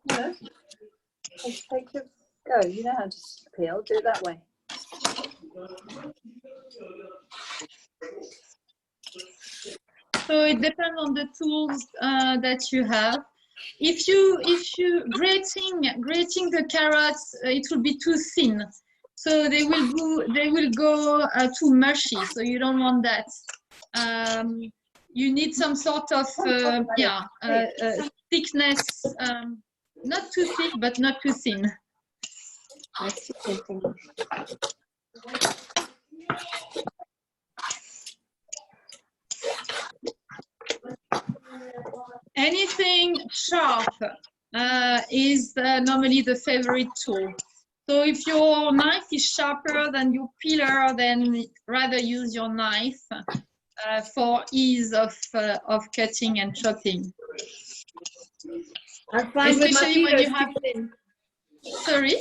No. Take your go. You know how to peel. Do it that way. So it depends on the tools that you have. If you grating the carrots, it will be too thin, so they will go too mushy. So you don't want that. You need some sort of thickness, not too thick but not too thin. Anything sharp is normally the favorite tool. So if your knife is sharper than your peeler, then rather use your knife for ease of cutting and chopping. I find especially when you have. Sorry.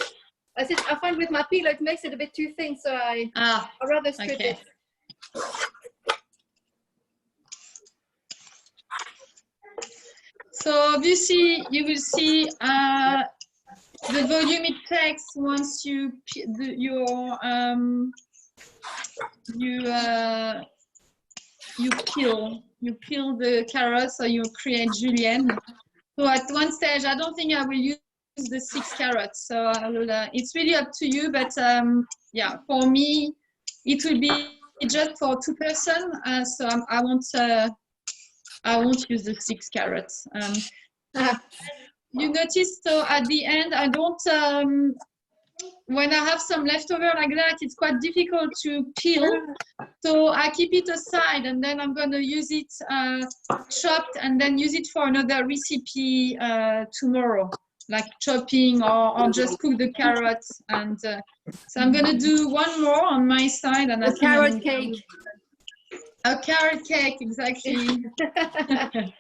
I said I find with my peeler it makes it a bit too thin, so I'd rather strip it. So obviously you will see the volume it takes once you peel the carrots, or you create julienne. So at one stage, I don't think I will use the 6 carrots. So I will. It's really up to you, but yeah, for me, it will be just for 2 person. So I won't use the 6 carrots. You notice, so at the end, I don't when I have some leftover like that, it's quite difficult to peel. So I keep it aside, and then I'm going to use it chopped, and then use it for another recipe tomorrow, like chopping or just cook the carrots. And so I'm going to do one more on my side, and A carrot cake. A carrot cake, exactly. Okay.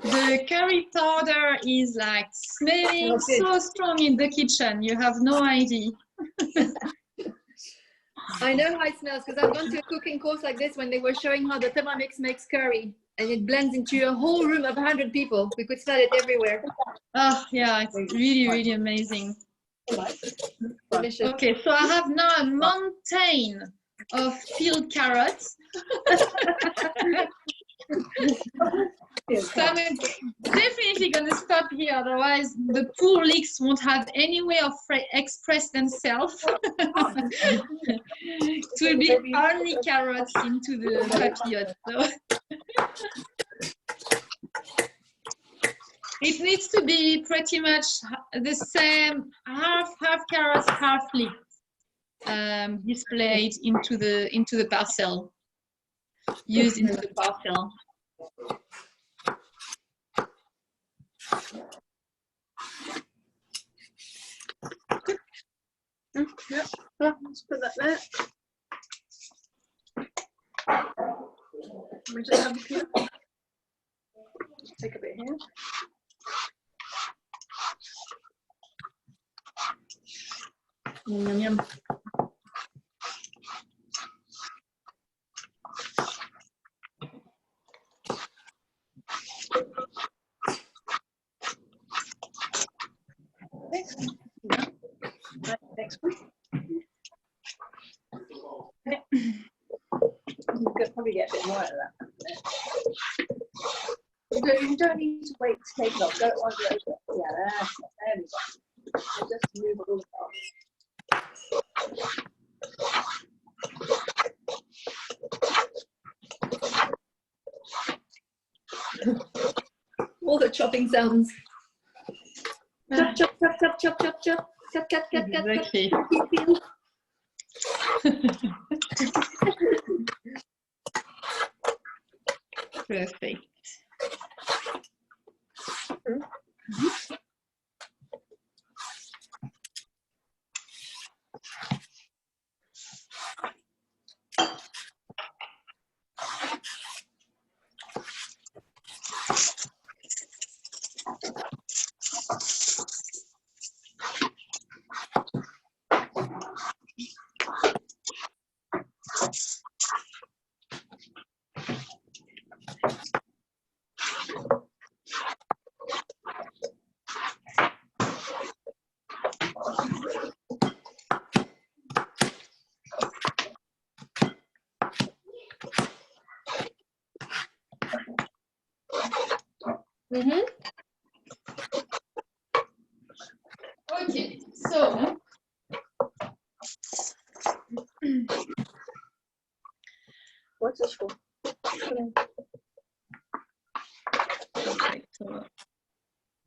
The curry powder is like smelling so strong in the kitchen. You have no idea. I know how it smells because I've gone to a cooking course like this when they were showing how the Thermomix makes curry, and it blends into a whole room of 100 people. We could smell it everywhere. Oh, yeah, it's really, really amazing. Delicious. Okay, so I have now a mountain of peeled carrots. So I'm definitely going to stop here, otherwise the poor leeks won't have any way of express themselves. It will be only carrots into the papillote. So. It needs to be pretty much the same, half carrots, half leeks, displayed into the parcel, used into the parcel. Yeah, let's put that there. We just have a few. Take a bit here. Yum, yum. Next one. Yeah. You could probably get a bit more out of that. You don't need to wait to take it off. Don't want to over it. Yeah, that's it. There we go. Just move it all All the chopping sounds. Chop, chop, chop, chop, chop, chop, chop. Cut, cut, cut, cut, Exactly. cut. Perfect. Mm-hmm. Okay, so What's this for? perfect. So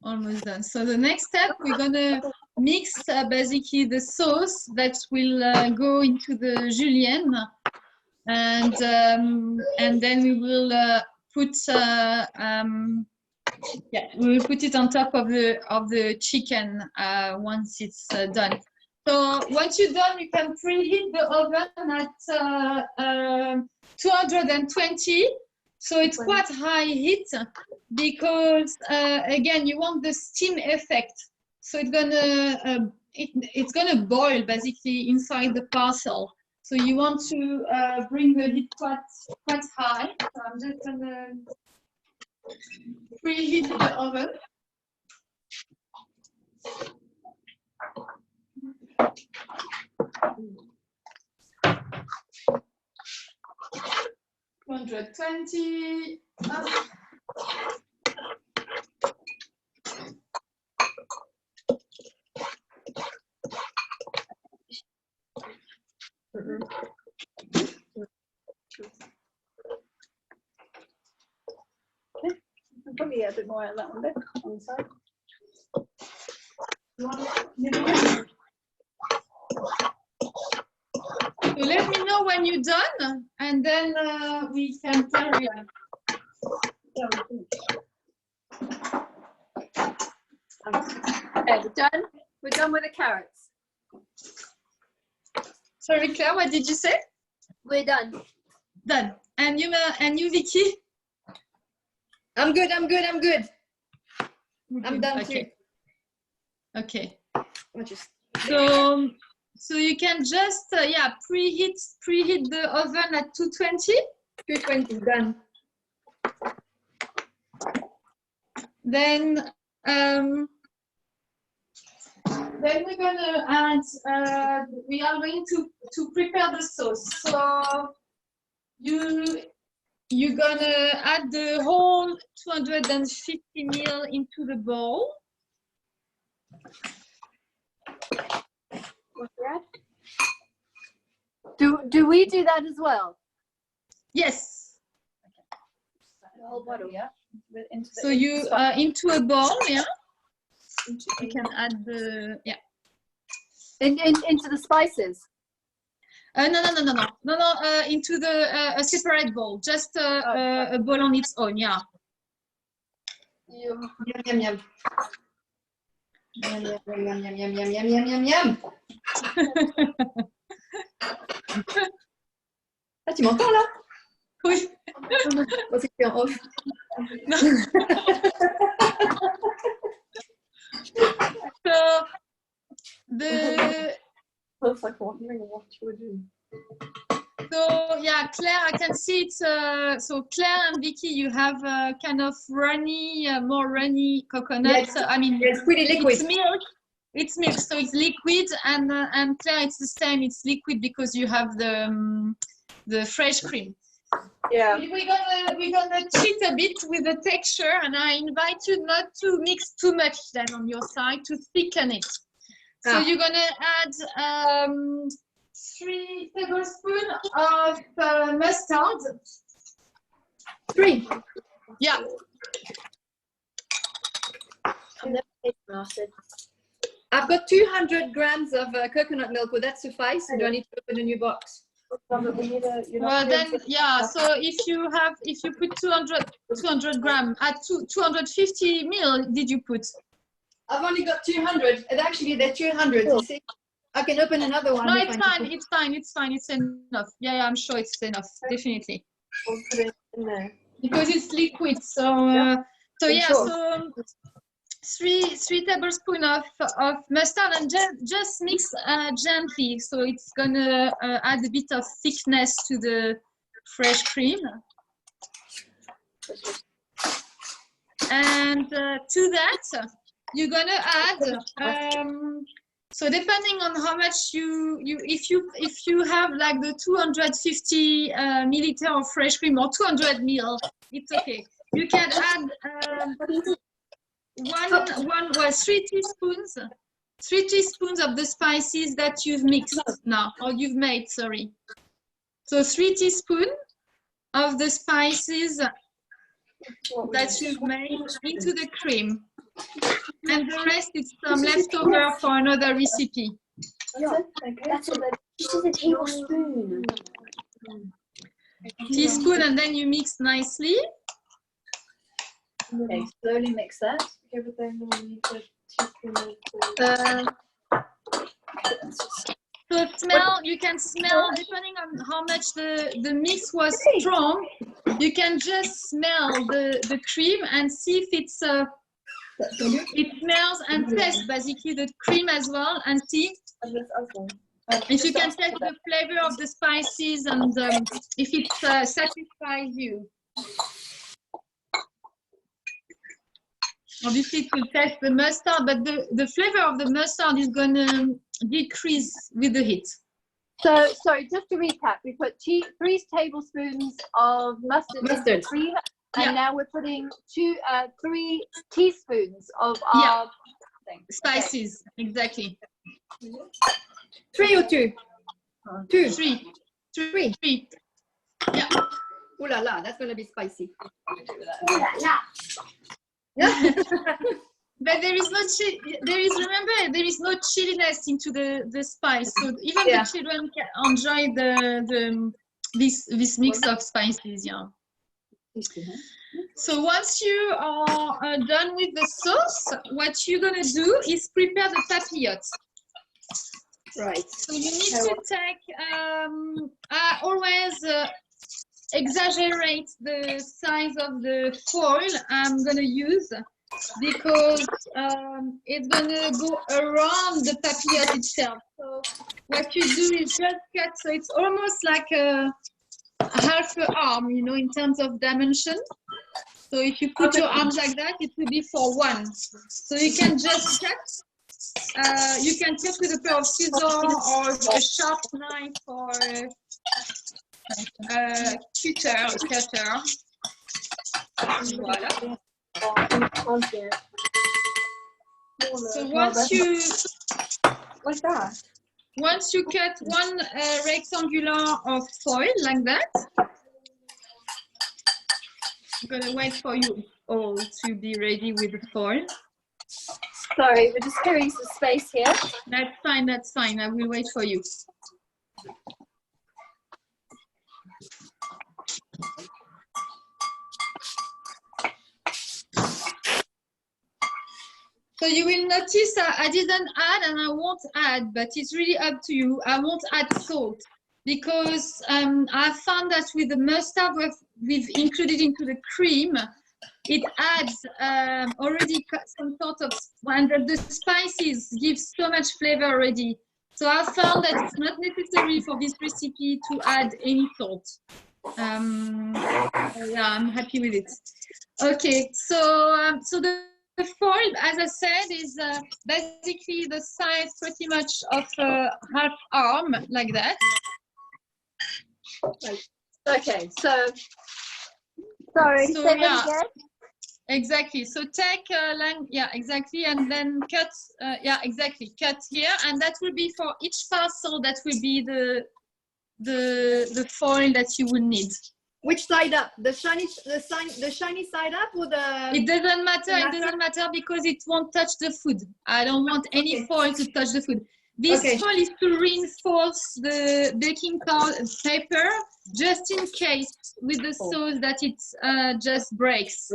almost done. So the next step, we're gonna mix basically the sauce that will go into the julienne, and then we will put we will put it on top of the chicken once it's done. So once you're done, you can preheat the oven at 220. So it's quite high heat because again, you want the steam effect. So it's gonna boil basically inside the parcel. So you want to bring the heat quite high. So I'm just gonna preheat the oven. $120. maybe a bit more like that on the side. So let me know when you're done, and then we can carry on. Okay, we're done. We're done with the carrots. Sorry, Claire, what did you say? We're done. Done. And you, Vicky? I'm good. I'm done Okay. too. Okay. I'll just So you can just preheat the oven at 220. 220 done. Then we're gonna add. We are going to prepare the sauce. So you're gonna add the whole 250 ml into the bowl. Do we do that as well? Yes. The whole bottle, yeah. So you into a bowl, yeah. You can add the Into the spices. No. Into the a separate bowl, just a bowl on its own, yeah. Yum. Yum. Ah, tu m'entends là? Oui. Moi, c'était en off. So the Looks like wondering what you would do. So yeah, Claire, I can see it's so Claire and Vicky, you have kind of runny, more runny coconut. Yeah, I mean, it's pretty liquid. It's milk. It's milk, so it's liquid, and Claire, it's the same. It's liquid because you have the fresh cream. Yeah. We're gonna cheat a bit with the texture, and I invite you not to mix too much then on your side to thicken it. So you're gonna add 3 tablespoons of mustard. 3. Yeah. I've got 200 grams of coconut milk. Would that suffice? Or do I need to open a new box? Well then, yeah. So if you put 200 grams at 250 ml, did you put? I've only got 200, and actually they're 200. You see, I can open another one. No, it's fine. It's fine. It's fine. It's enough. Yeah, I'm sure it's enough. Definitely. We'll put it in there. Because it's liquid. So so 3 tablespoons of mustard, and just mix gently. So it's gonna add a bit of thickness to the fresh cream. And to that, you're gonna add. So depending on how much if you have like the 250 milliliter of fresh cream or 200 ml, it's okay. You can add 3 teaspoons. 3 teaspoons of the spices that you've mixed now, or you've made. Sorry. So 3 teaspoons of the spices that you've made into the cream. And the rest is some leftover for another recipe. That's all. This is a tablespoon. Teaspoon, and then you mix nicely. Okay, slowly mix that. Okay, but then we need to teaspoon So smell, you can smell, depending on how much the mix was strong, you can just smell the cream and see if it's it smells and taste basically the cream as well, and see if you can taste the flavor of the spices and if it satisfies you. Obviously, it will taste the mustard, but the flavor of the mustard is going to decrease with the heat. So, sorry, just to recap, we put 3 tablespoons of mustard in the cream, and now we're putting 3 teaspoons of our spices. Okay. Exactly. 3 or 2? 2. 3. 3. Yeah. Ooh la la, that's going to be spicy. Ooh la la. But there is no remember there is no chilliness into the spice, so even the children can enjoy this mix of spices. Yeah. So once you are done with the sauce, what you're gonna do is prepare the papillote. Right. So you need to take. I always exaggerate the size of the foil I'm gonna use, because it's gonna go around the papillote itself. So what you do is just cut, so it's almost like a half an arm, you know, in terms of dimension. So if you put your arms like that, it will be for one. So you can just cut. You can cut with a pair of scissors or a sharp knife or a cutter. Voilà. So once you cut one rectangular of foil like that, I'm gonna wait for you all to be ready with the foil. Sorry, we're just clearing some space here. That's fine, that's fine. I will wait for you. So you will notice I didn't add and I won't add, but it's really up to you. I won't add salt because I found that with the mustard we've included into the cream, it adds already some sort of, and the spices give so much flavor already. So I found that it's not necessary for this recipe to add any salt. Yeah, I'm happy with it. Okay, so so the foil, as I said, is basically the size pretty much of a half arm, like that. Okay, so sorry, so, say that again. Exactly. So take yeah, exactly, and then cut. Yeah, exactly. Cut here, and that will be for each parcel. That will be the foil that you will need. Which side up? The shiny side up, or the? It doesn't matter. It doesn't matter because it won't touch the food. I don't want any foil to touch the food. This foil is to reinforce the baking paper, just in case with the sauce that it just breaks.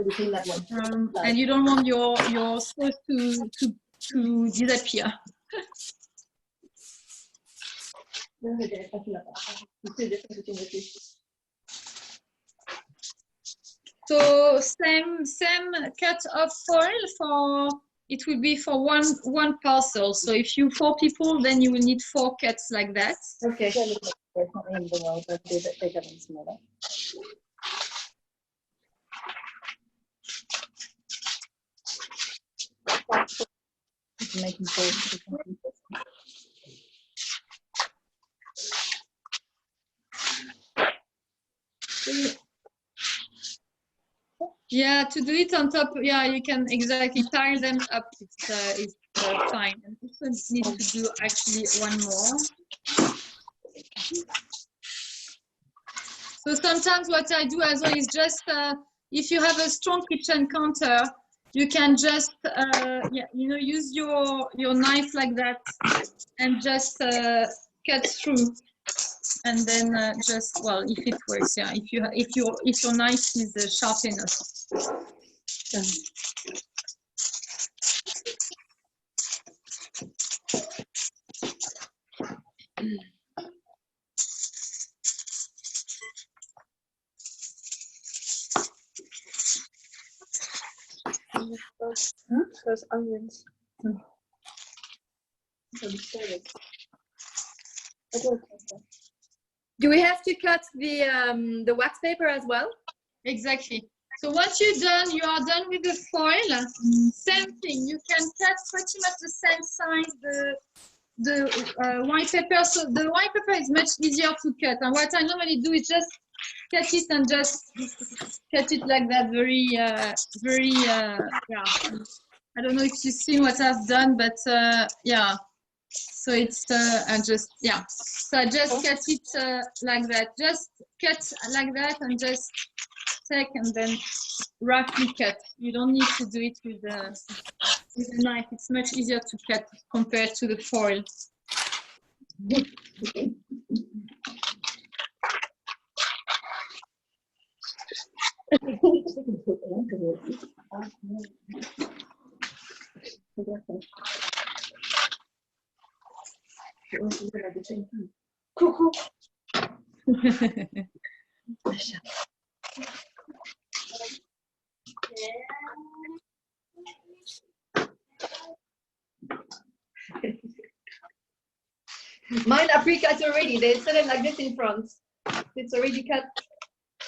And you don't want your sauce to disappear. So same cut of foil for. It will be for one parcel. So if you 4 people, then you will need 4 cuts like that. Okay. Yeah, to do it on top, yeah, you can exactly pile them up. It's fine. And also need to do actually one more. So sometimes what I do as well is just, if you have a strong kitchen counter, you can just, yeah, you know, use your knife like that and just cut through. And then just, well, if it works, yeah. If your knife is sharp enough. Those onions. Do we have to cut the wax paper as well? Exactly. So once you are done with the foil, same thing. You can cut pretty much the same size the white pepper. So the white pepper is much easier to cut. And what I normally do is just cut it and just cut it like that. Very, yeah. I don't know if you've seen what I've done, but yeah. So it's I just, yeah. So I just cut it like that. Just cut like that and just take and then roughly cut. You don't need to do it with a knife. It's much easier to cut compared to the foil. Coucou. Mine are pre-cut already. They sell it like this in France. It's already cut.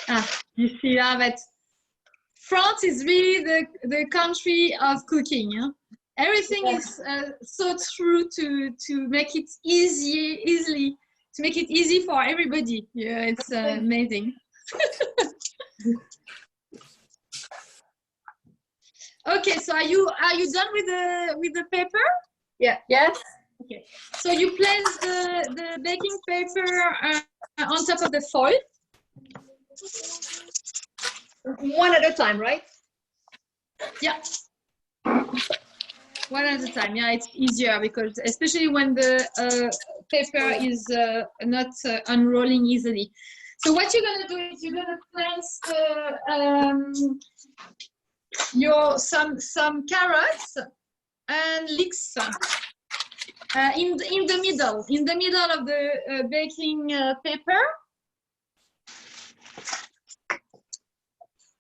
Ah, you see that? But France is really the country of cooking. Huh? Everything is thought through to make it easy for everybody. Yeah, it's amazing. Okay, so are you done with the paper? Yeah. Yes. Okay. So you place the baking paper on top of the foil. One at a time, right? Yeah. One at a time. Yeah, it's easier because especially when the paper is not unrolling easily. So what you're gonna do is you're gonna place some carrots and leeks in the middle of the baking paper.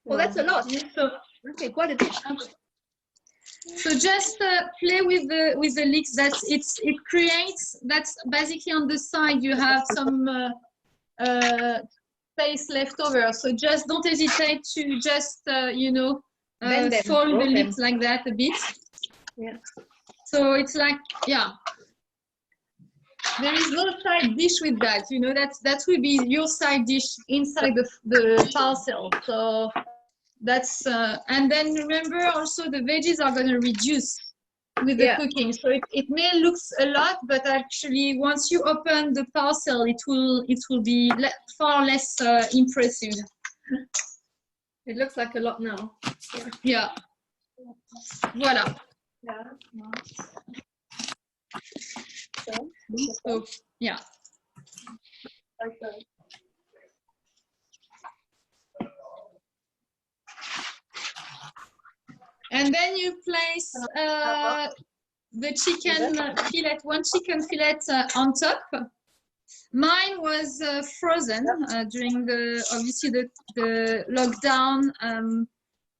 Well, that's a lot. So, Okay, quite a bit. so just play with the leeks. It creates. That's basically on the side. You have some space left over. So just don't hesitate to just fold the leeks like that a bit. Yeah. So it's like, yeah. There is no side dish with that. You know, that will be your side dish inside the parcel. So that's and then remember also the veggies are going to reduce with the cooking. So it may look a lot, but actually once you open the parcel, it will be far less impressive. It looks like a lot now. Yeah. Voilà. So, yeah. And then you place the chicken fillet, one chicken fillet on top. Mine was frozen during obviously the lockdown.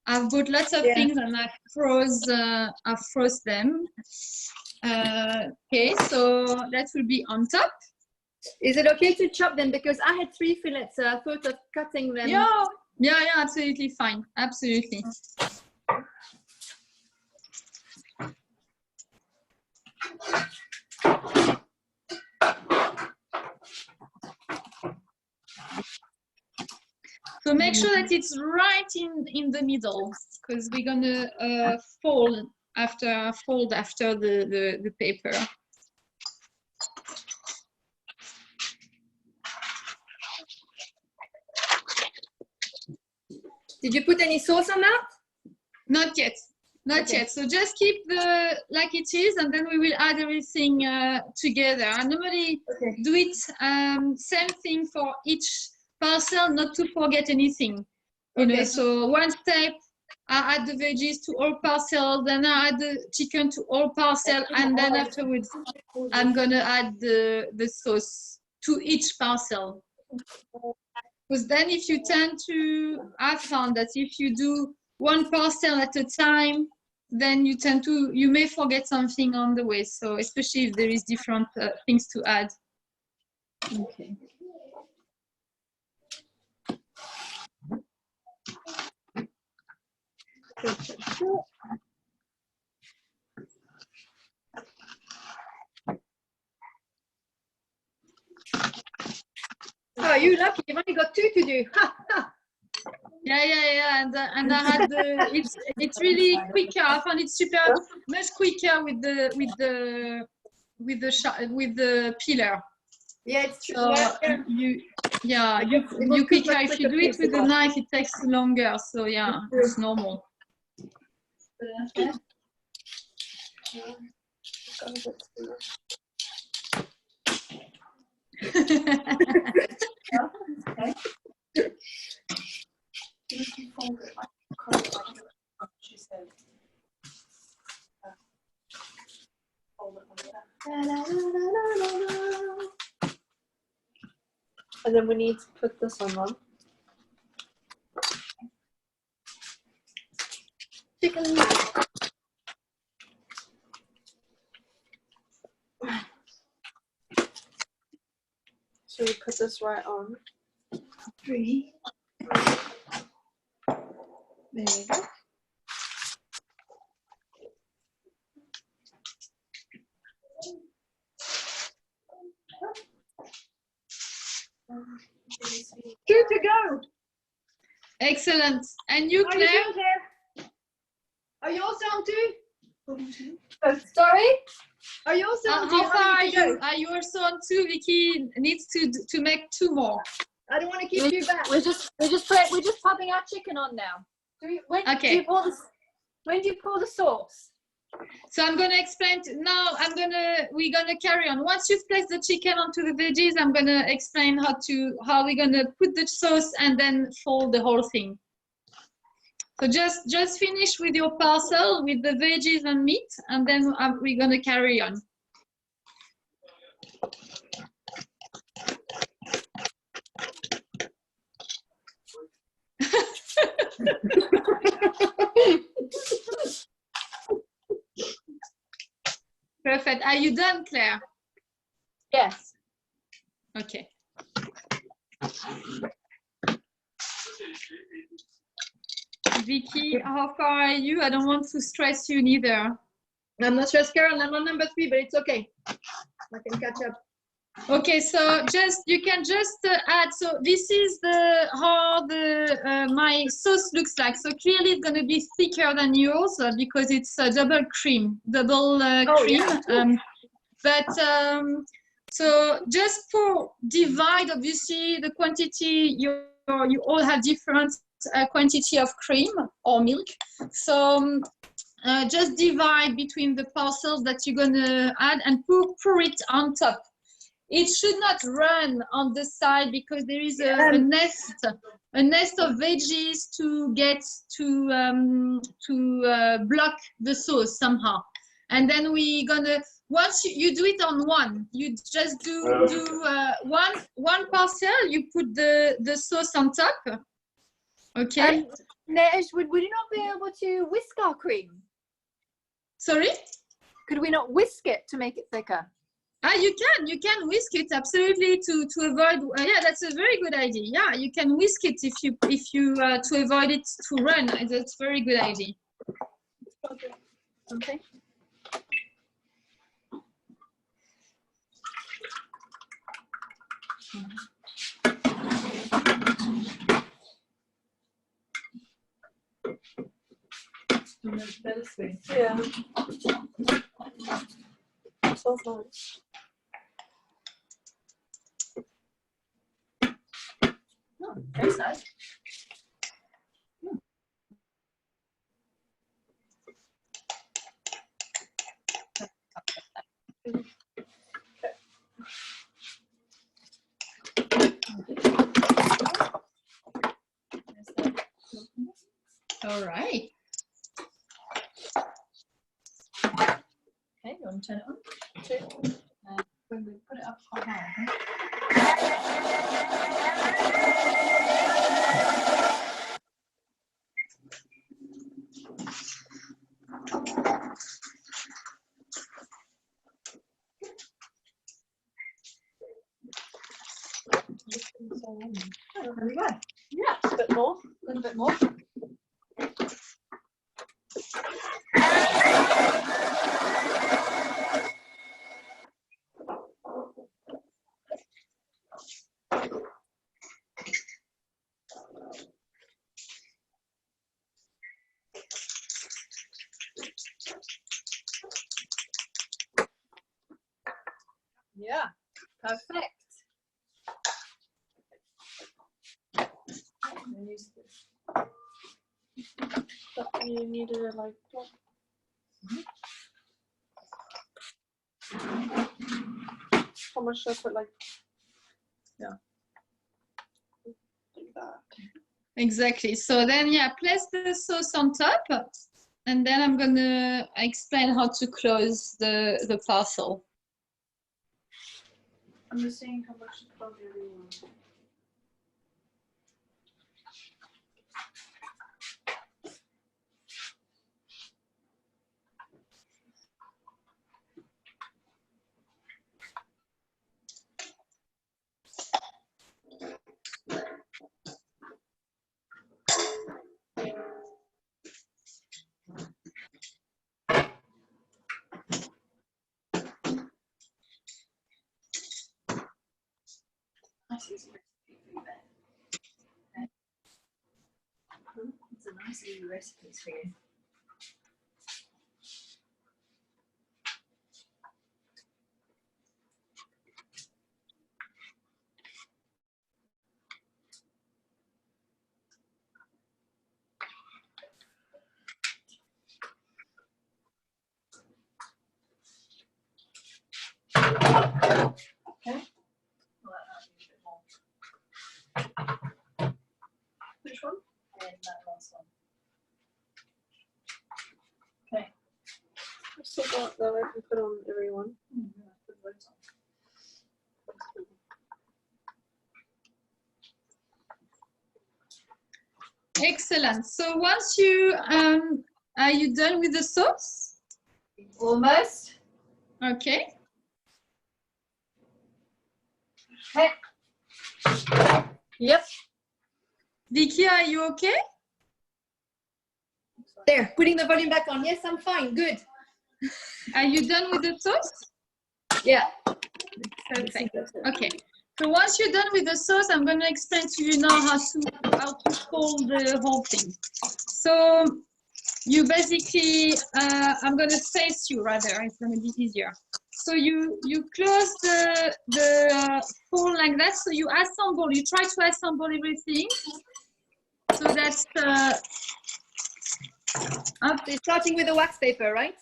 I've bought lots of things and I froze them. Okay, so that will be on top. Is it okay to chop them? Because I had 3 fillets, so I thought of cutting them. Yeah, absolutely fine. Absolutely. So make sure that it's right in the middle, because we're gonna fold after the paper. Did you put any sauce on that? Not yet. Not yet. So just keep like it is, and then we will add everything together. I normally do it same thing for each parcel, not to forget anything. You know, so one step, I add the veggies to all parcels, then I add the chicken to all parcels, and then afterwards, I'm gonna add the sauce to each parcel. Because then if you tend to, I've found that if you do one parcel at a time, then you may forget something on the way. So especially if there is different things to add. Okay. Oh, you lucky! You've only got 2 to do. Yeah, and I had it's really quicker. I found it much quicker with the peeler. Yeah, it's true. So you quicker. If you do it with a knife, it takes longer. So yeah, it's normal. And then we need to put this on them. Chicken. So we put this right on. 3. There you go. Two to go. Excellent. And you, Claire? Are you also on 2? Oh, sorry? Are you also on 2? How far are you? Are you also on 2? Vicky needs to make 2 more. I don't want to keep you back. We're just popping our chicken on now. Okay. When do you pour the sauce? So I'm going to explain now. We're gonna carry on. Once you've placed the chicken onto the veggies, I'm going to explain how we're going to put the sauce and then fold the whole thing. So just finish with your parcel with the veggies and meat, and then we're going to carry on. Perfect. Are you done, Claire? Yes. Okay. Vicky, how far are you? I don't want to stress you neither. I'm not stressed, Carol. I'm on number 3, but it's okay. I can catch up. Okay, so you can just add. So this is how my sauce looks like. So clearly it's going to be thicker than yours because it's double cream. Yeah. So just divide, obviously the quantity. You all have different quantity of cream or milk. So just divide between the parcels that you're going to add and pour it on top. It should not run on the side because there is a nest of veggies to get to block the sauce somehow. And then we're gonna, once you do it on one, you just do one parcel. You put the sauce on top. Okay. Nadege, would we not be able to whisk our cream? Sorry? Could we not whisk it to make it thicker? You can whisk it absolutely to avoid. Yeah, that's a very good idea. Yeah, you can whisk it if you to avoid it to run. That's a very good idea. Okay. Yeah. So nice. Oh, very nice. All right. Okay, you want to turn it on? When we put it up quite high, Very good. Yeah, a bit more. a little bit more. Yeah, perfect. But you need to like. How much should I put? Like, yeah, like that. Exactly. So then, yeah, place the sauce on top, and then I'm gonna explain how to close the parcel. I'm just saying how much to put everyone. It's a nice easy recipe for you. Okay. Which one? And that last one. I've still got that I can put on everyone. Excellent. So once you are you done with the sauce? Almost. Okay. Okay. Yep. Vicky, are you okay? There, putting the volume back on. Yes, I'm fine. Good. Are you done with the sauce? Yeah. Perfect. Okay. So once you're done with the sauce, I'm going to explain to you now how to fold the whole thing. So you basically, I'm going to face you rather. It's going to be easier. So you close the fold like that. So you assemble. You try to assemble everything. So that's So you're starting with the wax paper, right?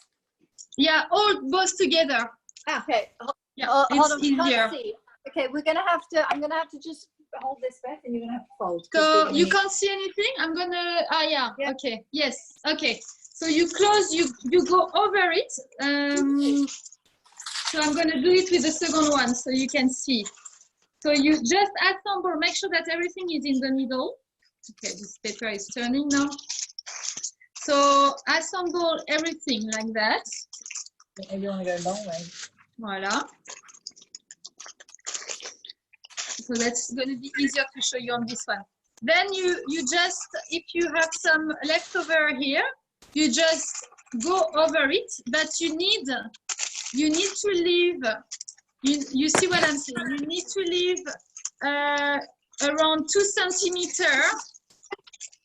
yeah, all both together. Ah. Okay. Yeah, Hold it's on, easier. can't see. Okay, I'm gonna have to just hold this back and you're gonna have to fold. So you can't see anything? I'm gonna, yeah, okay, yes, okay. So you close, you go over it. So I'm gonna do it with the second one so you can see. So you just assemble, make sure that everything is in the middle. Okay, this paper is turning now. So assemble everything like that. Maybe you want to go a long way. Voila. So that's going to be easier to show you on this one. Then you just, if you have some leftover here, you just go over it, but you need to leave, you see what I'm saying, you need to leave around 2 centimeters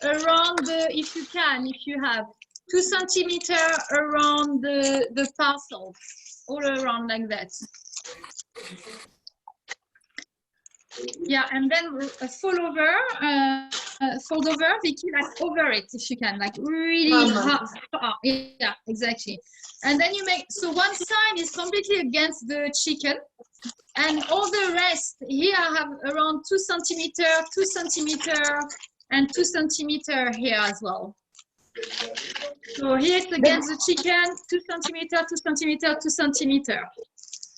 around the, if you can, if you have 2 centimeters around the parcel, all around like that. Yeah, and then fold over, Vicky, like over it if you can, like really hard. Yeah, exactly. And then you make, so one side is completely against the chicken, and all the rest here I have around 2 centimeters, 2 centimeters, and 2 centimeters here as well. So here it's against the chicken, 2 centimeters, 2 centimeters, 2 centimeters.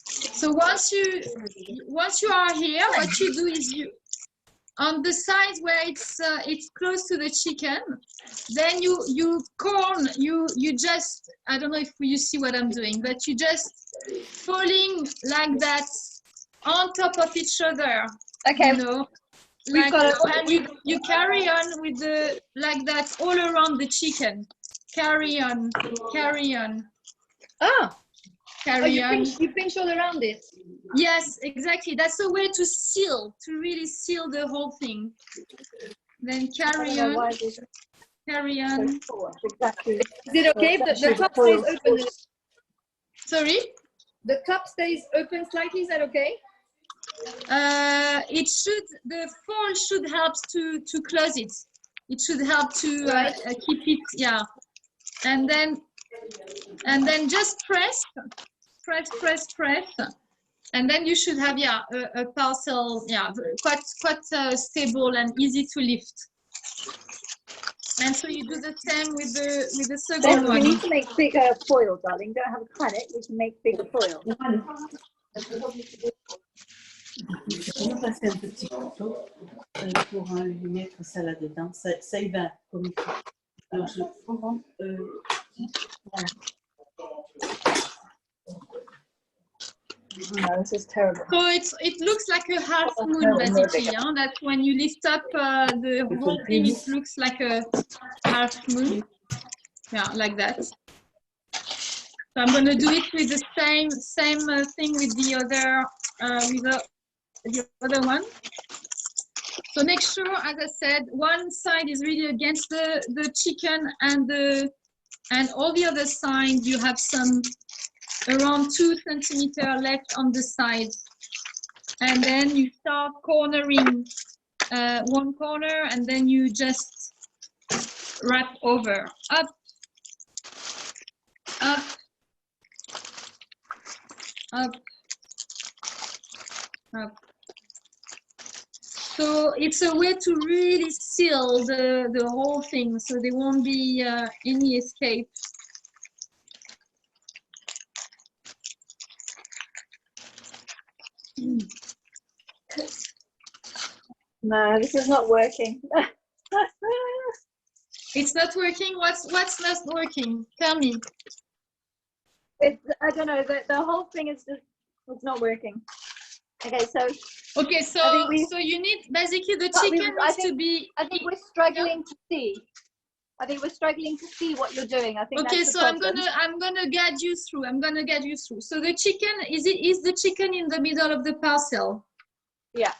So once you are here, what you do is you, on the side where it's close to the chicken, then you just, I don't know if you see what I'm doing, but you just folding like that on top of each other. Okay. You know, like, and you carry on with the like that all around the chicken. Carry on, carry on. Ah. Carry on. You pinch all around it. Yes, exactly. That's a way to seal, to really seal the whole thing. Then carry on, carry on. Exactly. Is it okay? The top stays open. Sorry? The top stays open slightly. Is that okay? The foil should help to close it. It should help to keep it, yeah. And then just press, and then you should have, yeah, a parcel, yeah, quite stable and easy to lift. And so you do the same with the second one. We need to make bigger foil, darling. Don't have a planet. We can make bigger foil. On va passer un petit couteau pour lui mettre ça là-dedans. Ça y va comme il faut. Alors, je prends. Voilà. No, this is terrible. So it looks like a half moon, basically. Huh? That when you lift up the whole thing, it looks like a half moon. Yeah, like that. So I'm going to do it with the same thing with the other one. So make sure, as I said, one side is really against the chicken, and all the other side you have some around 2 centimeters left on the side, and then you start cornering one corner, and then you just wrap over, up, up, up, up. So it's a way to really seal the whole thing, so there won't be any escape. No, this is not working. It's not working. What's not working? Tell me. I don't know. The whole thing is just, it's not working. Okay, so so you need basically the chicken needs to be. I think we're struggling to see. I think we're struggling to see what you're doing. I think. Okay, that's the so problem. I'm gonna guide you through. So the chicken is the chicken in the middle of the parcel? Yeah.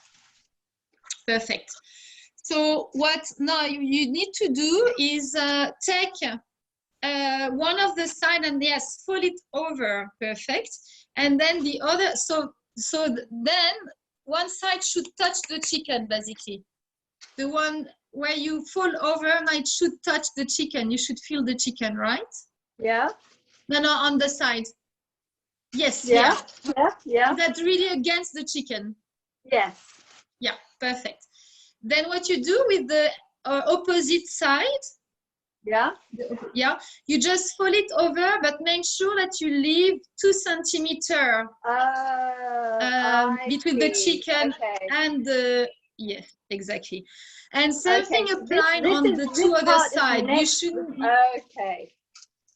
Perfect. So what now you need to do is take one of the side and yes, fold it over. Perfect. And then the other. So then one side should touch the chicken, basically. The one where you fold over, it should touch the chicken. You should feel the chicken, right? Yeah. No, on the side. Yes. Yeah. Yeah. That's really against the chicken. Yes. Yeah, perfect. Then what you do with the opposite side? Yeah. Yeah, you just fold it over, but make sure that you leave 2 centimeters between the chicken and the, yes, exactly. And same thing applied on the two other sides. You shouldn't. Okay,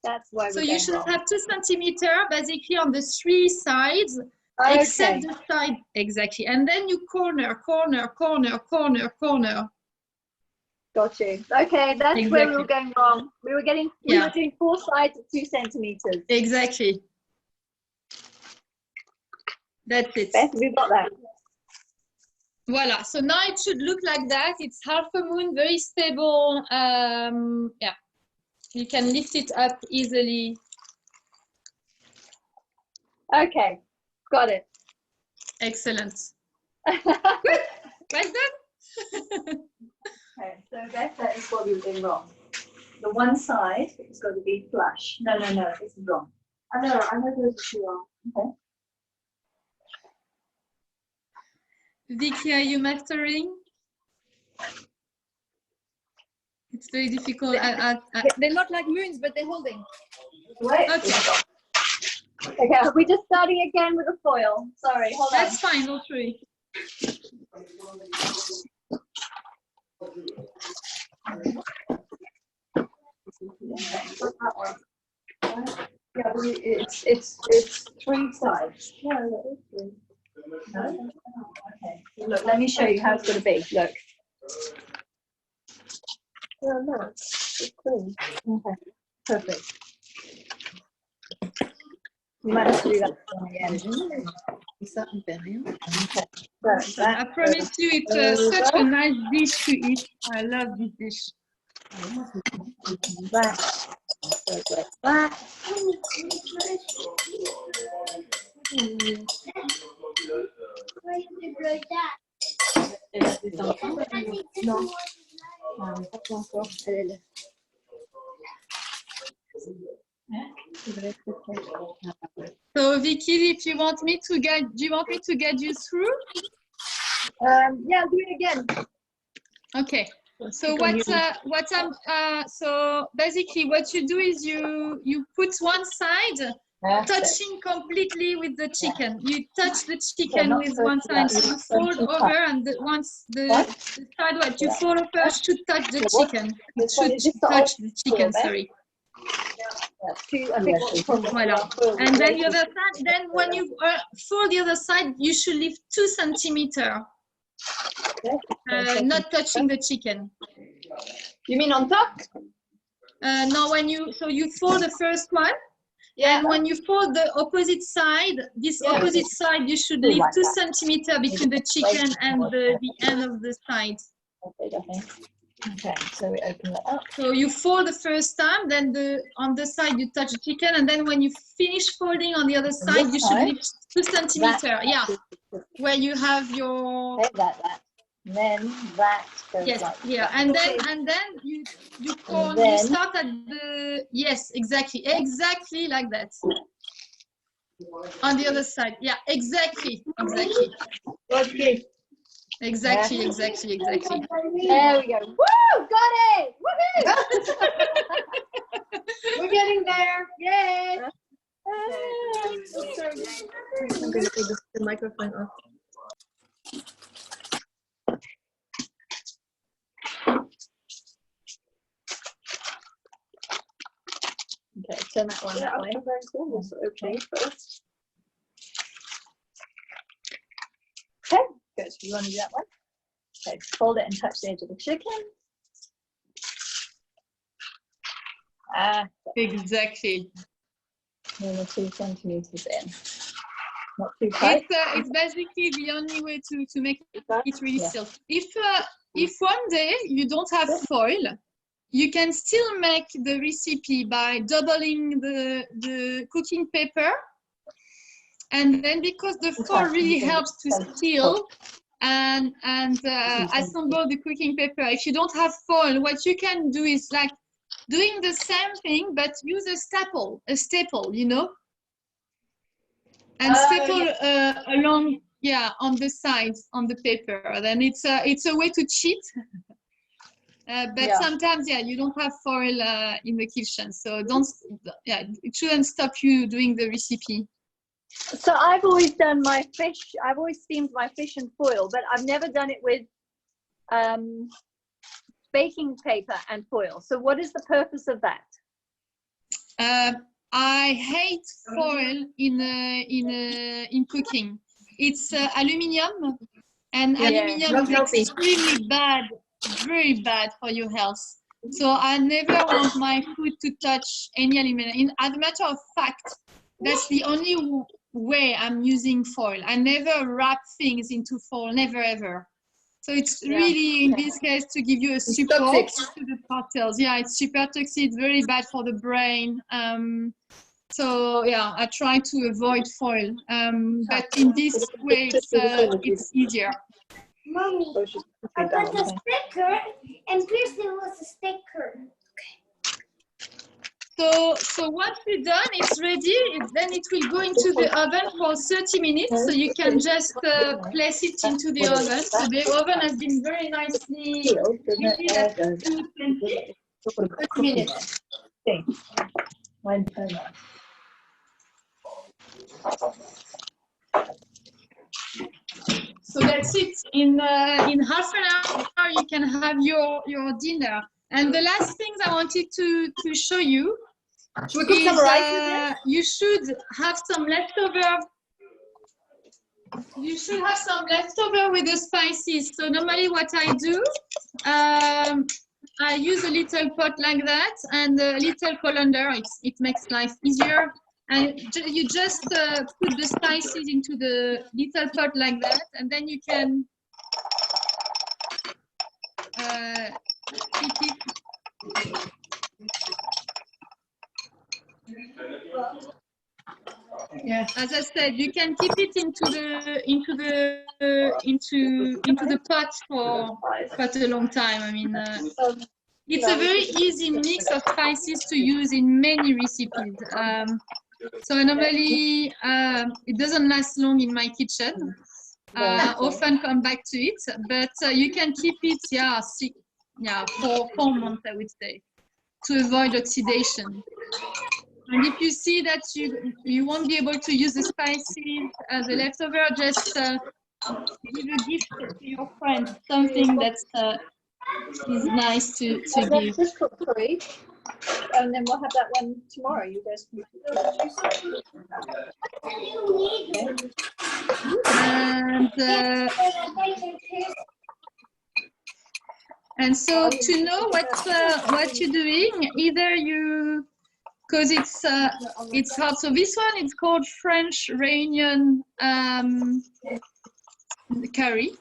that's why. So you should have 2 centimeters basically on the 3 sides, except the side, exactly. And then you corner. Got you. Okay, that's where we were going wrong. We were doing 4 sides at 2 centimeters. Exactly. That's it. Beth, we got that. Voila. So now it should look like that. It's half a moon, very stable. Yeah, you can lift it up easily. Okay, got it. Excellent. Good. Well done. Okay, so that is what we were doing wrong. The one side is got to be flush. No, it's wrong. I know those are two wrong. Okay. Vicky, are you mastering? It's very difficult. They look like moons, but they're holding. Wait. Okay, are we just starting again with the foil? Sorry, hold on. That's fine, don't worry. Yeah, it's 3 sides. No, that is 3. No? Okay. Look, let me show you how it's going to be. Look. Oh, no, it's clean. Okay, perfect. You might have to do that again. Okay. So I promise you, it's such a nice dish to eat. I love this dish. Back. Back. Elle a des enfants? Non. Ah oui. Pas encore. Elle est là. So Vicky, if you want me to guide, do you want me to guide you through? Yeah, do it again. Okay. So so basically what you do is you put one side touching completely with the chicken. You touch the chicken with one side, so you fold over, and once the side what you fold over should touch the chicken. It should touch the chicken, sorry. Voilà. And then the other side, then when you fold the other side, you should leave 2 centimeters, not touching the chicken. You mean on top? No, you fold the first one, and when you fold the opposite side, opposite side, you should leave 2 centimeters between the chicken and the end of the side. Okay, so we open that up. So you fold the first time, then on the side you touch the chicken, and then when you finish folding on the other side, you should leave 2 centimeters. Yeah, where you have your. Okay, that. And then that goes like yeah, and then you start at the exactly like that. On the other side, yeah, exactly. Okay. Exactly. There we go. Woo! Got it! Woohoo! We're getting there. Yay! I'm going to put the microphone off. Okay, turn that one that way. Okay, first. Okay, good. You want to do that one? Okay, fold it and touch the edge of the chicken. Exactly. Nearly 2 centimeters in. Not too tight. It's basically the only way to make it really silky. If one day you don't have foil, you can still make the recipe by doubling the cooking paper, and then because the foil really helps to seal and assemble the cooking paper. If you don't have foil, what you can do is like doing the same thing, but use a staple, you know, and staple along, on the sides on the paper. Then it's a way to cheat. But sometimes, you don't have foil in the kitchen, so it shouldn't stop you doing the recipe. So I've always done my fish. I've always steamed my fish in foil, but I've never done it with baking paper and foil. So what is the purpose of that? I hate foil in cooking. It's aluminium, and aluminium is extremely bad, very bad for your health. So I never want my food to touch any aluminium. As a matter of fact, that's the only way I'm using foil. I never wrap things into foil, never ever. So it's really, in this case, to give you a support to the parcels. Yeah, it's super toxic. It's very bad for the brain. So I try to avoid foil. But in this way, it's easier. Mommy, I got the sticker, and please there was a sticker. So once you're done, it's ready. Then it will go into the oven for 30 minutes. So you can just place it into the oven. So the oven has been very nicely heated at 220. 30 minutes. Okay. One timer. So that's it. In half an hour, you can have your dinner. And the last things I wanted to show you is you should have some leftover. You should have some leftover with the spices. So normally what I do, I use a little pot like that and a little coriander. It makes life easier. And you just put the spices into the little pot like that, and then you can keep it. Yeah. As I said, you can keep it into the pot for quite a long time. I mean, it's a very easy mix of spices to use in many recipes. So normally it doesn't last long in my kitchen. I often come back to it, but you can keep it, for 4 months, I would say, to avoid oxidation. And if you see that you won't be able to use the spices as a leftover, just give a gift to your friend, something that is nice to give. Just cook 3, and then we'll have that one tomorrow. You guys can. And so to know what you're doing, either you, because it's hard. So this one, it's called French Réunion curry.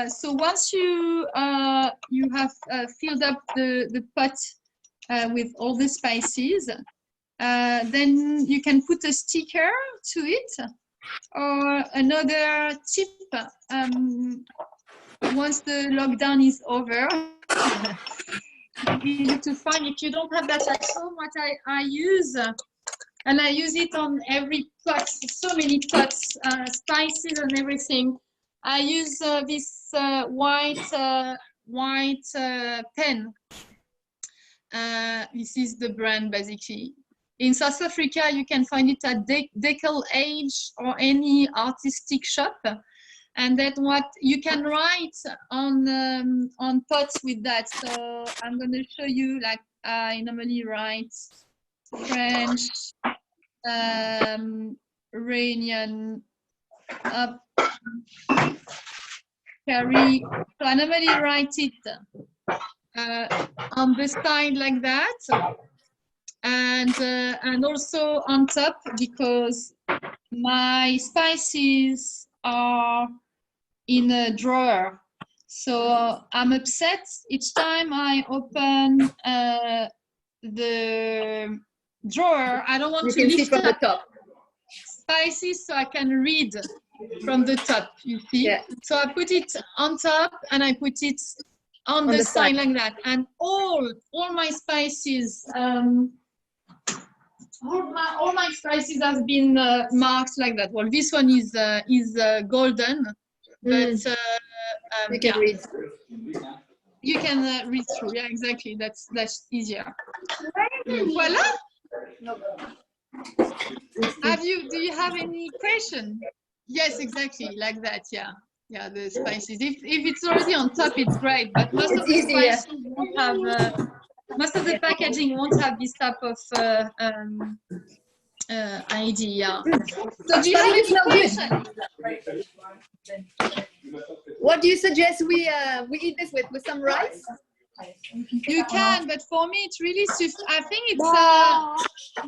So once you have filled up the pot with all the spices, then you can put a sticker to it. Or another tip, once the lockdown is over, easy to find. If you don't have that at home, what I use, and I use it on every pot, so many pots, spices and everything. I use this white pen. This is the brand basically. In South Africa, you can find it at Dekel Age or any artistic shop. And then what you can write on pots with that. So I'm going to show you, like I normally write French Réunion curry. So I normally write it on the side like that, and also on top, because my spices are in a drawer. So I'm upset each time I open the drawer. I don't want to lift up the top spices, so I can read from the top, you see. Yeah. So I put it on top and I put it on the side like that. And all my spices, all my spices have been marked like that. Well, this one is golden, but you can read through. You can read through. Yeah, exactly. That's easier. Voila. Do you have any question? Yes, exactly, like that. Yeah, the spices. If it's already on top, it's great. But most of the spices won't have. Most of the packaging won't have this type of idea. So do you have any question? What do you suggest we eat this with some rice? You can, but for me it's really I think it's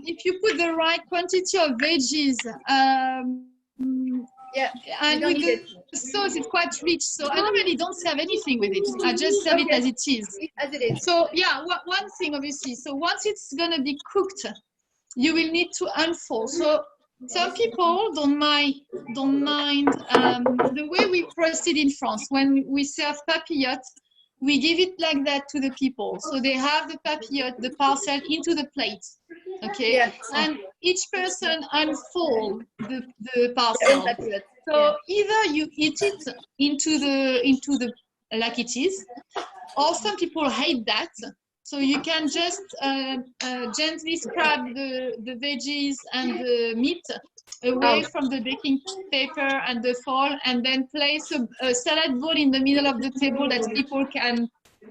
if you put the right quantity of veggies, yeah, and with the sauce it's quite rich. So I normally don't serve anything with it. I just serve it as it is. As it is. So yeah, one thing obviously. So once it's gonna be cooked, you will need to unfold. So some people don't mind the way we proceed in France. When we serve papillote, we give it like that to the people. So they have the papillote, the parcel into the plate. Okay, yeah. And each person unfold the parcel. So either you eat it into the like it is, or some people hate that. So you can just gently scrub the veggies and the meat away from the baking paper and the foil, and then place a salad bowl in the middle of the table that people can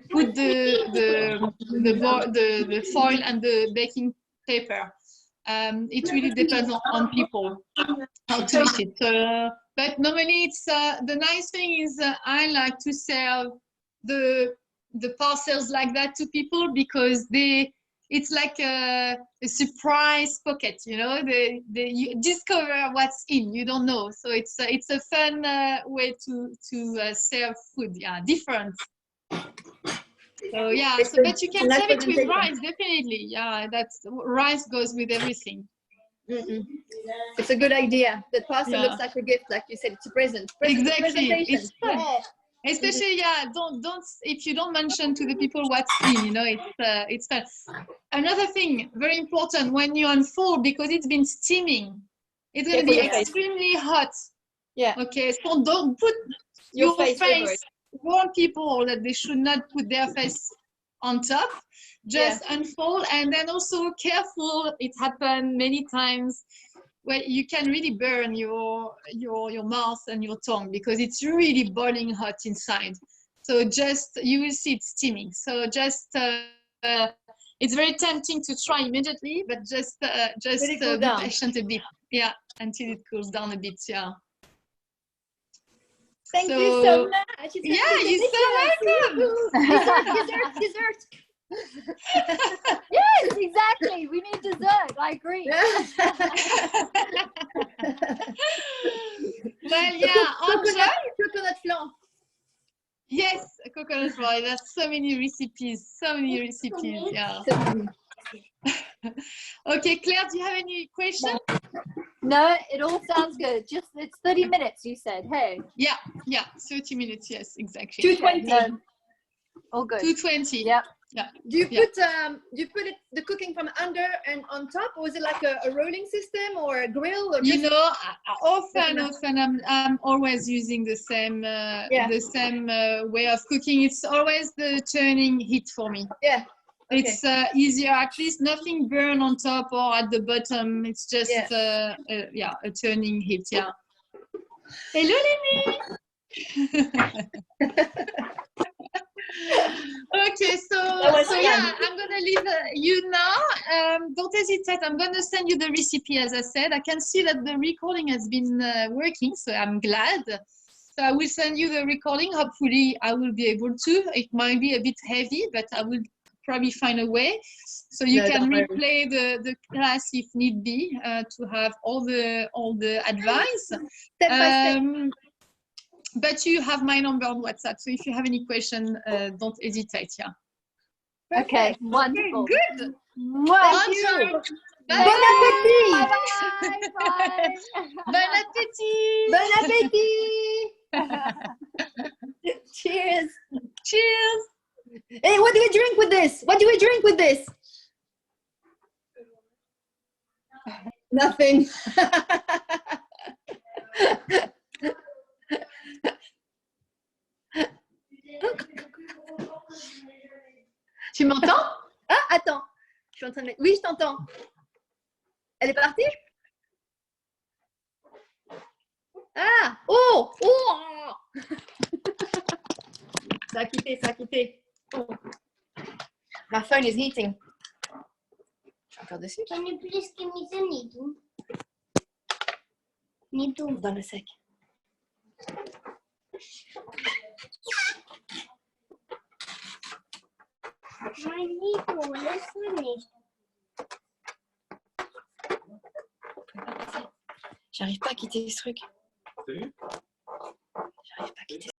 put the foil and the baking paper. It really depends on people how to eat it. But normally it's the nice thing is I like to serve the parcels like that to people, because it's like a surprise pocket, you know. You discover what's in, you don't know. So it's a fun way to serve food. Yeah, different. So yeah, but you can serve it with rice, definitely. Yeah, rice goes with everything. It's a good idea. The parcel Yeah. looks like a gift, like you said. It's a present. Exactly. Presentation. It's fun. Yeah. Especially, yeah, don't if you don't mention to the people what's in, you know, it's fun. Another thing, very important, when you unfold, because it's been steaming, it's going to be extremely hot. Yeah. Okay, so don't put your face. Warn people that they should not put their face on top. Just unfold, and then also careful. It happened many times where you can really burn your mouth and your tongue because it's really boiling hot inside. So just, you will see it steaming. So just, it's very tempting to try immediately, but just be patient a bit. Yeah, until it cools down a bit. Yeah. Thank you so much. You're so welcome. Dessert. Yes, exactly. We need dessert. I agree. Well, yeah, coconut flan. Yes, coconut flan. There's so many recipes. Yeah. Okay, Claire, do you have any questions? No, it all sounds good. Just it's 30 minutes. You said, hey. Yeah, 30 minutes. Yes, exactly. 220. No. All good. 220. Yeah. Do you put the cooking from under and on top, or is it like a rolling system or a grill? Or you know, often I'm always using the same way of cooking. It's always the turning heat for me. Yeah. Okay. It's easier. At least nothing burn on top or at the bottom. It's just a turning heat. Yeah. Hello, Lenny. Okay, so I'm gonna leave you now. Don't hesitate. I'm gonna send you the recipe. As I said, I can see that the recording has been working, so I'm glad. So I will send you the recording. Hopefully, I will be able to. It might be a bit heavy, but I will probably find a way. So you can replay the class if need be to have all the advice. Step by step. But you have my number on WhatsApp, so if you have any question, don't hesitate. Yeah. Okay. Wonderful. Okay, good. Thank you. Bye. Bon appétit. Bye. Bon appétit. Bon appétit. Cheers. Cheers. Hey, what do we drink with this? Nothing. Tu m'entends? Ah, attends. Je suis en train de mettre... Oui, je t'entends. Elle est partie? Ah! Oh! Ça a quitté. Oh. My phone is heating. Je suis encore dessus. Can you please give me the needle? Needle. Dans le sec. My needle, laisse-moi nicht. J'arrive pas à quitter ce truc. J'arrive pas à quitter